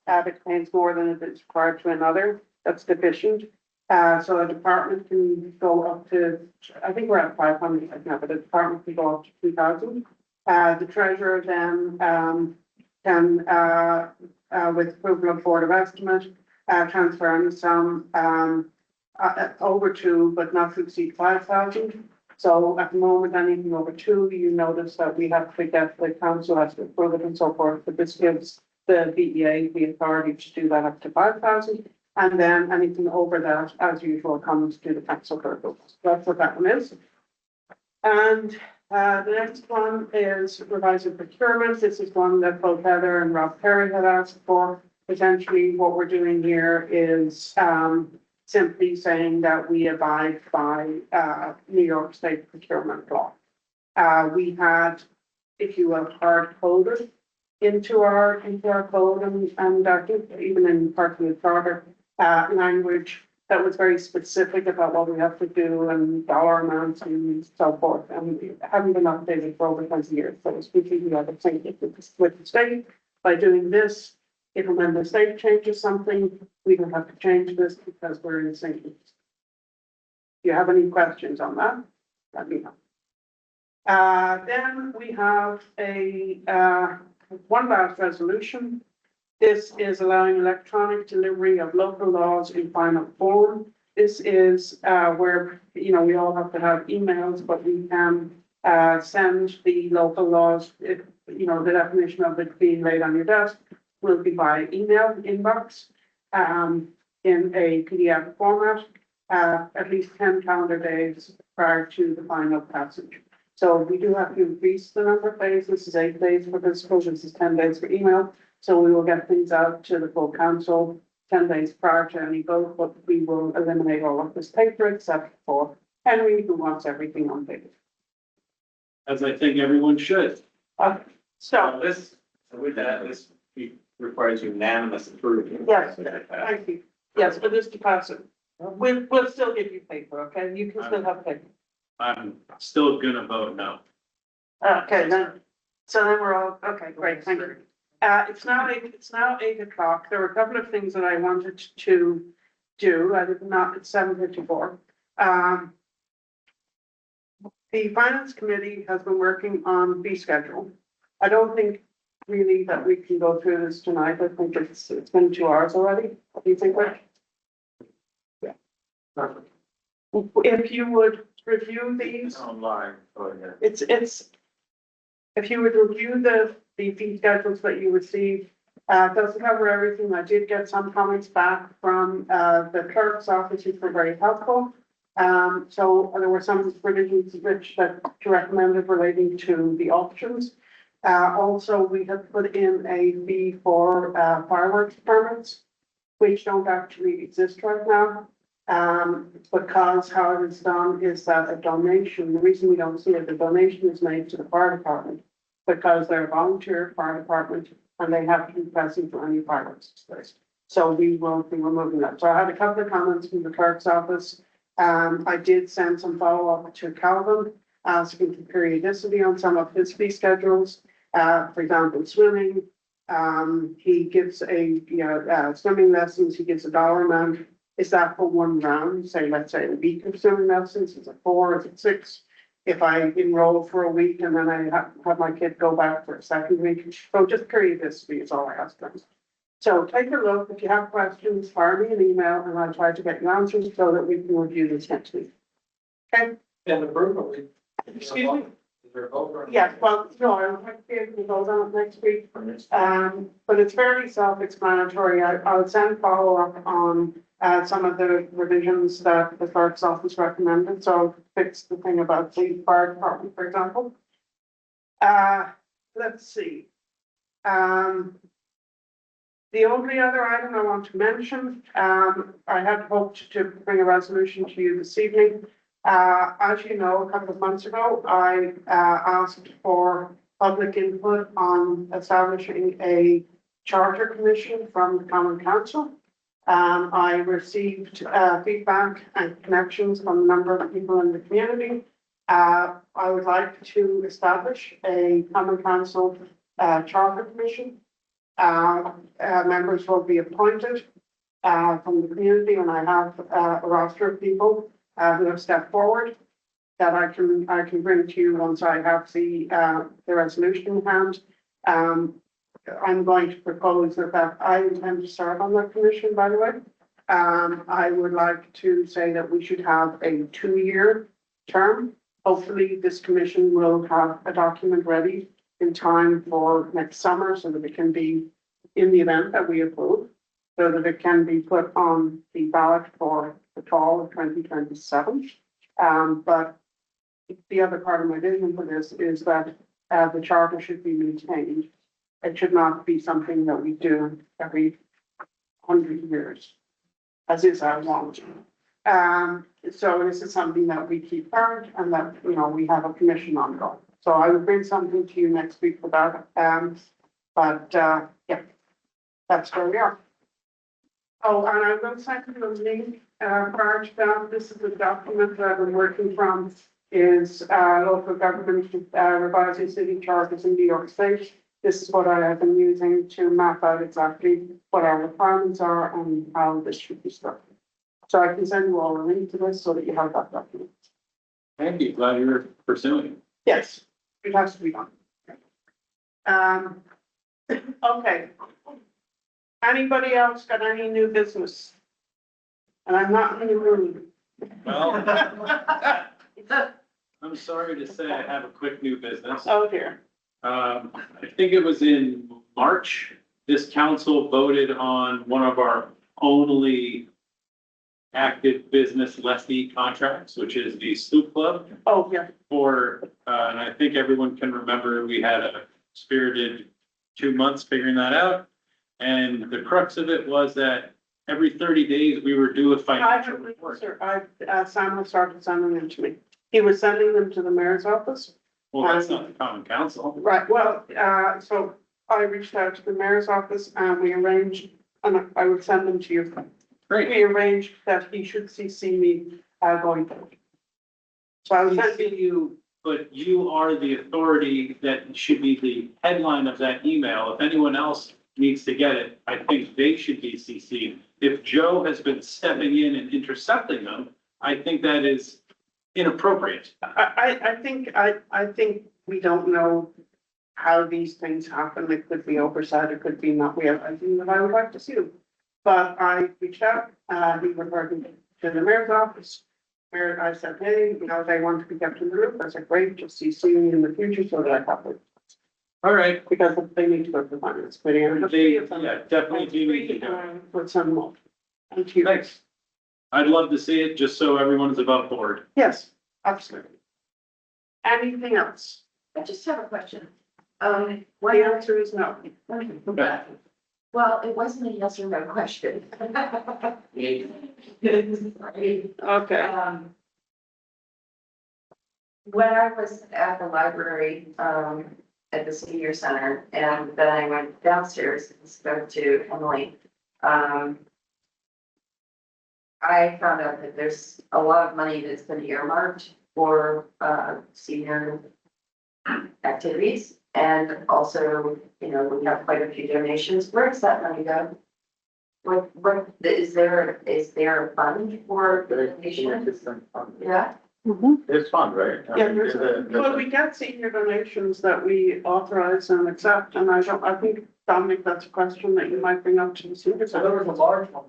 that contains more than it is required to another that's deficient. So a department can go up to, I think we're at 500 right now, but a department can go up to 2,000. The treasurer then can, with approval of Board of Estimate, transfer any sum over to, but not to exceed 5,000. So at the moment, anything over two, you notice that we have to get the council has to approve it and so forth, but this gives the BEA the authority to do that up to 5,000. And then anything over that, as usual, comes to the council for approval. That's what that one is. And the next one is revising procurement. This is one that both Heather and Rob Perry had asked for. Essentially, what we're doing here is simply saying that we abide by New York State procurement law. We had, if you will, hard coded into our code and I think even in part of the charter language that was very specific about what we have to do and dollar amounts and so forth. And we haven't been updated for over 20 years. So it's completely out of sync with the state. By doing this, if and when the state changes something, we don't have to change this because we're in sync. Do you have any questions on that? Let me know. Then we have a one last resolution. This is allowing electronic delivery of local laws in final form. This is where, you know, we all have to have emails, but we can send the local laws, if, you know, the definition of it being laid on your desk will be by email inbox in a PDF format, at least 10 calendar days prior to the final passage. So we do have to increase the number of days. This is 8 days for physical, this is 10 days for email. So we will get things out to the full council 10 days prior to any vote, but we will eliminate all of this paper except for Henry, who wants everything on paper.
As I think everyone should.
So
with that, this requires unanimous approval.
yes, thank you. Yes, for this to pass it. We'll still give you paper, okay? You can still have paper.
I'm still gonna vote no.
Okay, then, so then we're all, okay, great, thank you. It's now 8 o'clock. There were a couple of things that I wanted to do. I did not, it's 7:54. The finance committee has been working on fee schedule. I don't think really that we can go through this tonight. I think it's been 2 hours already. What do you think, Rick? Yeah. Perfect. If you would review these.
Online.
It's, if you would review the fee schedules that you received, it doesn't cover everything. I did get some comments back from the clerk's office, which were very helpful. So there were some provisions which that you recommended relating to the options. Also, we have put in a fee for fireworks permits, which don't actually exist right now. Because how it is done is that a donation, the reason we don't see it, the donation is made to the fire department because they're a volunteer fire department and they have to be present for any fireworks displays. So we won't be removing that. So I had a couple of comments from the clerk's office. I did send some follow-up to Calvin, asking for periodicity on some of his fee schedules. For example, swimming, he gives swimming lessons, he gives a dollar amount. Is that for one round? Say, let's say a week of swimming lessons, is it 4, is it 6? If I enroll for a week and then I have my kid go back for a second week, so just periodicity is all I ask them. So take a look, if you have questions, fire me an email and I'll try to get you answers so that we can review this next week. Okay?
And approval.
Excuse me?
Is there a vote?
Yes, well, no, I'll have to be able to vote on it next week. But it's fairly self-explanatory. I'll send follow-up on some of the revisions that the clerk's office recommended. So fix the thing about the fire department, for example. Let's see. The only other item I want to mention, I had hoped to bring a resolution to you this evening. As you know, a couple of months ago, I asked for public input on establishing a Charter Commission from the Common Council. I received feedback and connections from a number of people in the community. I would like to establish a Common Council Charter Commission. Members will be appointed from the community, and I have a roster of people who have stepped forward that I can bring to you once I have the resolution in hand. I'm going to propose that I intend to serve on that commission, by the way. I would like to say that we should have a 2-year term. Hopefully, this commission will have a document ready in time for next summer so that it can be in the event that we approve, so that it can be put on the ballot for the fall of 2027. But the other part of my vision for this is that the charter should be maintained. It should not be something that we do every 100 years, as is our want. So this is something that we keep current and that, you know, we have a commission ongoing. So I will bring something to you next week about it. Yeah, that's where we are. Oh, and I will send you a link prior to that. This is a document that I've been working from, is local government revising city charters in New York State. This is what I have been using to map out exactly what our requirements are and how this should be structured. So I can send you all a link to this so that you have that document.
Thank you. Glad you're pursuing.
Yes, it has to be done. Okay. Anybody else got any new business? And I'm not in the room.
Well, I'm sorry to say I have a quick new business.
Oh dear.
I think it was in March, this council voted on one of our only active business lessee contracts, which is the Sloop Club.
Oh, yeah.
And I think everyone can remember, we had a spirited 2 months figuring that out. And the crux of it was that every 30 days we were due a financial report.
Sam started sending them to me. He was sending them to the mayor's office.
Well, that's not the common council.
Right, well, so I reached out to the mayor's office and we arranged, and I would send them to you.
Great.
We arranged that he should CC me going forward. So I was sending
you, but you are the authority that should be the headline of that email. If anyone else needs to get it, I think they should be CC'd. If Joe has been stepping in and intercepting them, I think that is inappropriate.
I think we don't know how these things happen. It could be oversight, it could be not. We have, I think that I would like to see them. But I reached out, he referred me to the mayor's office, where I said, hey, you know, they want to be kept in the loop. I said, great, just see me in the future so that I have it.
All right.
Because they need to go to the finance committee. And
Yeah, definitely do need to go.
Put some more. Thank you.
Thanks. I'd love to see it, just so everyone's above board.
Yes, absolutely. Anything else?
I just have a question.
The answer is no.
Well, it wasn't a yes or no question.
Okay.
When I was at the library, at the senior center, and then I went downstairs and spoke to Emily, I found out that there's a lot of money that's been earmarked for, senior activities. And also, you know, we have quite a few donations. Where does that money go? What, is there a fund for the donations? Yeah?
It's fun, right?
Yeah, well, we get senior donations that we authorize and accept, and I think, Dominic, that's a question that you might bring up to the senior
So
center.
there was a large one.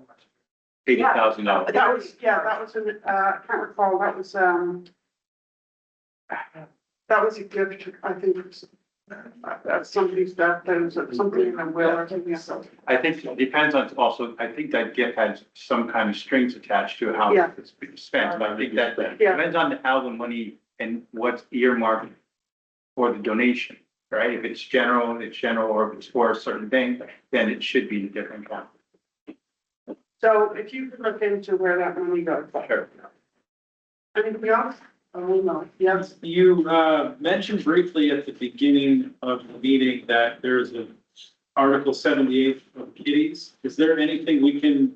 $80,000.
That was, that was, I can't recall, that was a gift, I think, somebody's death, there was something in the will or something else.
I think it depends on also, I think that gift has some kind of strings attached to how
Yeah.
it's been spent. But I think that
Yeah.
depends on how the money and what's earmarked for the donation, right? If it's general, or if it's for a certain thing, then it should be in a different account.
So if you could look into where that money goes.
Sure.
Anybody else? Oh, no, yes.
You mentioned briefly at the beginning of the meeting that there's a Article 78 of kitties. Is there anything we can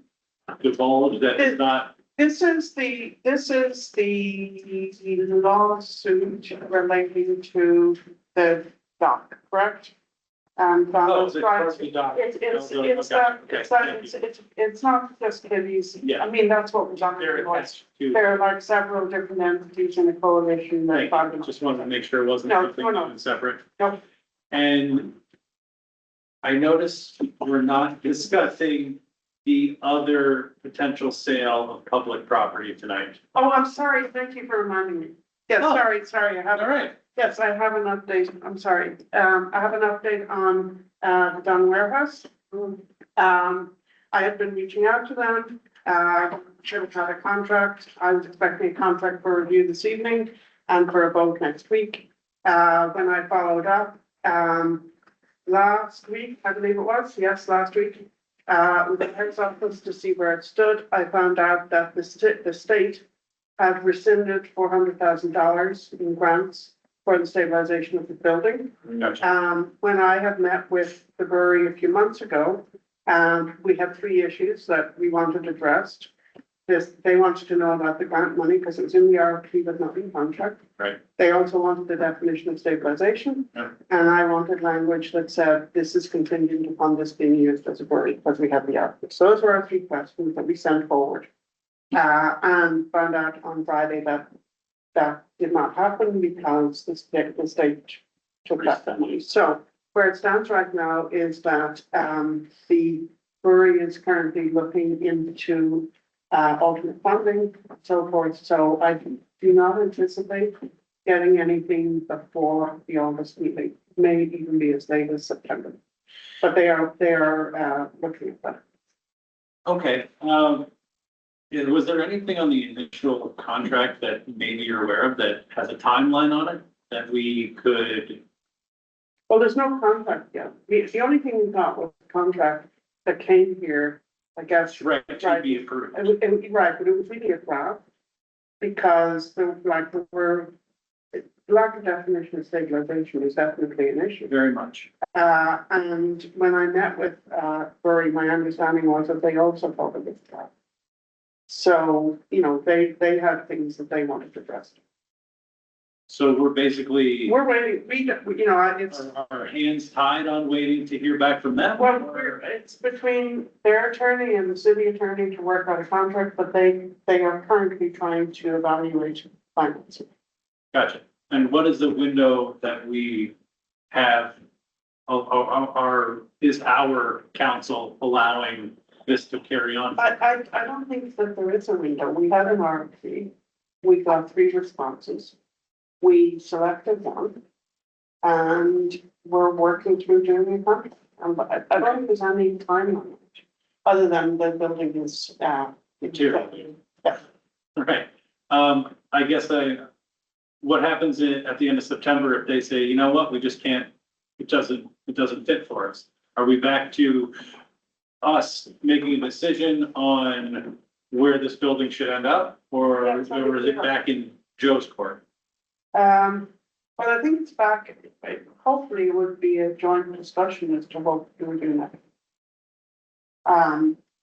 divulge that is not?
This is the lawsuit relating to the dock, correct? And,
Oh, is it part of the dock?
it's not just kitties.
Yeah.
I mean, that's what we're talking
There
about.
has to-
There are like several different entities in a coalition that.
Thank you. Just wanted to make sure it wasn't
No,
something
no.
even separate.
No.
And I noticed we're not discussing the other potential sale of public property tonight.
Oh, I'm sorry. Thank you for reminding me. Yes,
Oh.
sorry. I have.
All right.
Yes, I have an update. I'm sorry. I have an update on, the Dunn Warehouse. I have been reaching out to them. Should have had a contract. I was expecting a contract for review this evening and for a vote next week. When I followed up, last week, I believe it was, yes, last week, with the head's office to see where it stood, I found out that the state had rescinded $400,000 in grants for the stabilization of the building.
Gotcha.
When I had met with the brewery a few months ago, we had 3 issues that we wanted addressed. They wanted to know about the grant money because it was in the RFP but not in contract.
Right.
They also wanted the definition of stabilization.
Yeah.
And I wanted language that said this is contingent upon this being used as a brewery because we have the RFP. So those were our 3 questions that we sent forward. And found out on Friday that that did not happen because the state took that money. So where it stands right now is that the brewery is currently looking into alternate funding, so forth. So I do not anticipate getting anything before the August meeting. May even be as late as September. But they are looking at that.
Okay. And was there anything on the initial contract that maybe you're aware of that has a timeline on it that we could?
Well, there's no contract yet. The only thing we got was the contract that came here, I guess.
Right, to be approved.
Right, but it was really a draft. Because the lack of definition of stabilization is definitely an issue.
Very much.
And when I met with Bury, my understanding was that they also thought it was a draft. So, they had things that they wanted addressed.
So we're basically.
We're waiting, it's.
Are our hands tied on waiting to hear back from them?
Well, it's between their attorney and the city attorney to work out a contract, but they are currently trying to evaluate financing.
Gotcha. And what is the window that we have? Is our council allowing this to carry on?
I don't think that there is a window. We had an RFP. We got 3 responses. We selected one. And we're working through doing a contract. I don't think there's any time on it, other than the building is,
Material.
Yeah.
Right. I guess what happens at the end of September if they say, you know what, we just can't, it doesn't fit for us? Are we back to us making a decision on where this building should end up? Or is it back in Joe's court?
Well, I think it's back, hopefully it would be a joint discussion as to what we're doing next.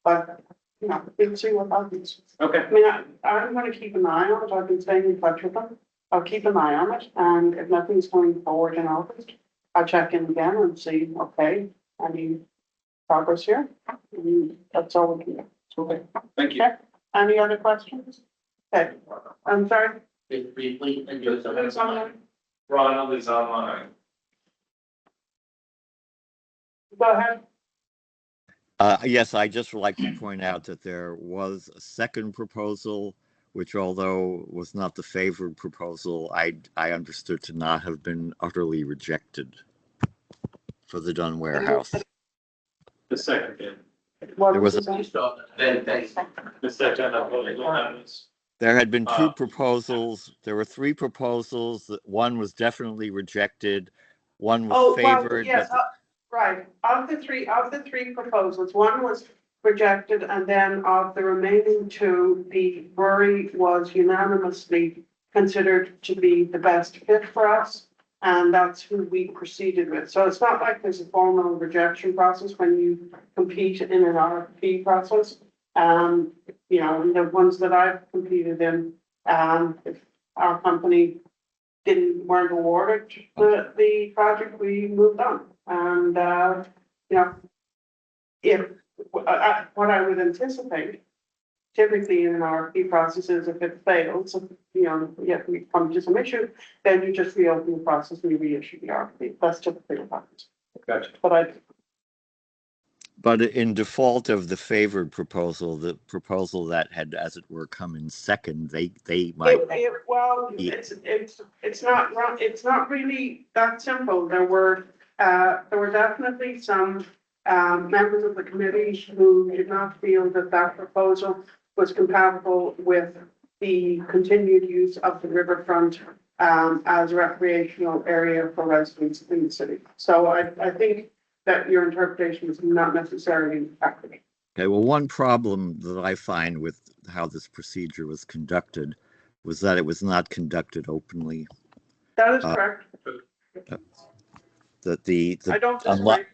But, we'll see what happens.
Okay.
I mean, I'm gonna keep an eye on it. I've been staying in touch with them. I'll keep an eye on it, and if nothing's going forward in August, I'll check in again and see, okay, any progress here. And that's all we can do.
Okay. Thank you.
Okay. Any other questions? Okay, I'm sorry.
Just briefly, and
Who's online?
Ronald is online.
Go ahead.
Yes, I just would like to point out that there was a second proposal, which although was not the favored proposal, I understood to not have been utterly rejected for the Dunn Warehouse.
The second bid.
What
There was
was it?
then thanks.
The second happens.
There had been 2 proposals. There were 3 proposals. One was definitely rejected. One was favored.
Yes,
but
right. Of the three proposals, one was rejected, and then of the remaining 2, the brewery was unanimously considered to be the best fit for us. And that's who we proceeded with. So it's not like there's a formal rejection process when you compete in an RFP process. You know, the ones that I've competed in, if our company weren't awarded the project, we moved on. And, you know, if, what I would anticipate typically in an RFP process is if it fails, you know, yet we come to some issue, then you just reopen the process and you reissue the RFP. That's typically what happens.
Gotcha.
But in default of the favored proposal, the proposal that had, as it were, come in second, they might.
Well, it's not really that simple. There were definitely some members of the committee who did not feel that that proposal was compatible with the continued use of the riverfront as a recreational area for residents in the city. So I think that your interpretation is not necessarily accurate.
Okay, well, one problem that I find with how this procedure was conducted was that it was not conducted openly.
That is correct.
That
I don't disagree.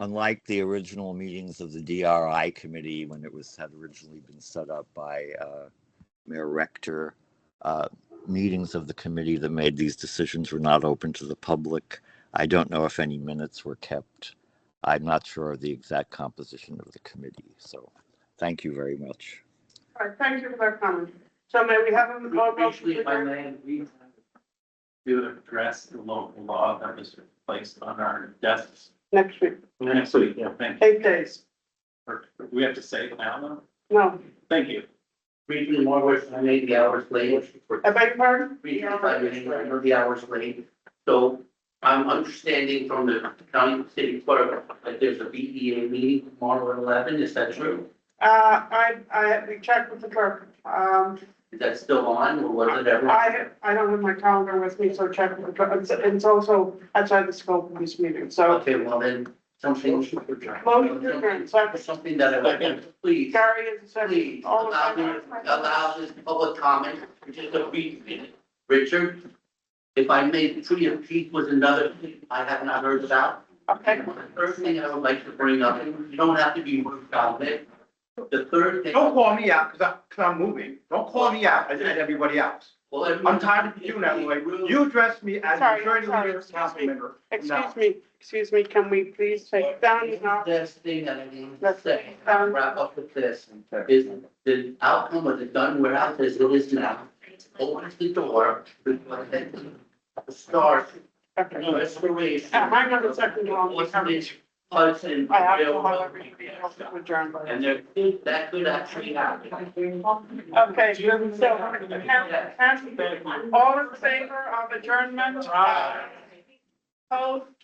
unlike the original meetings of the DRI committee when it had originally been set up by Mayor Rector, meetings of the committee that made these decisions were not open to the public. I don't know if any minutes were kept. I'm not sure of the exact composition of the committee. So thank you very much.
All right, thank you for that comment. So may we have a motion?
If I may, we have to address the local law that was placed on our desks.
Next week,
Next week, yeah, thank you.
8 days.
We have to say it now, though?
No.
Thank you.
Briefly, more words, I may be hours late.
I beg your pardon?
Briefly, if I may be hours late. So I'm understanding from the county city clerk that there's a BEA meeting tomorrow at 11. Is that true?
We checked with the clerk.
Is that still on or was it ever?
I don't have my calendar with me, so check with the clerk. It's also outside the scope of this meeting, so.
Okay, well then, something.
Motion to adjourn.
Something that I would, please.
Gary is a second.
Please,
All
allow
in
this public comment, for just a brief minute. Richard, if I may, the tree of peace was another thing I have not heard about.
Okay.
The third thing I would like to bring up, you don't have to be rude about it. The third thing.
Don't call me out because I'm moving. Don't call me out as everybody else.
Well,
I'm tired of doing that way. You address me as
Sorry,
majority
sorry,
leader, council member.
Excuse me, can we please take it down now?
This thing that I need to
Let's
say,
down.
wrap up with this, is the outcome of the done warehouse as it is now, opens the door to start restoration.
Hang on a second, Ron.
Hudson.
I have to have everybody else to adjourn.
And that could actually happen.
Okay, so, all in favor of adjournment? Opposed?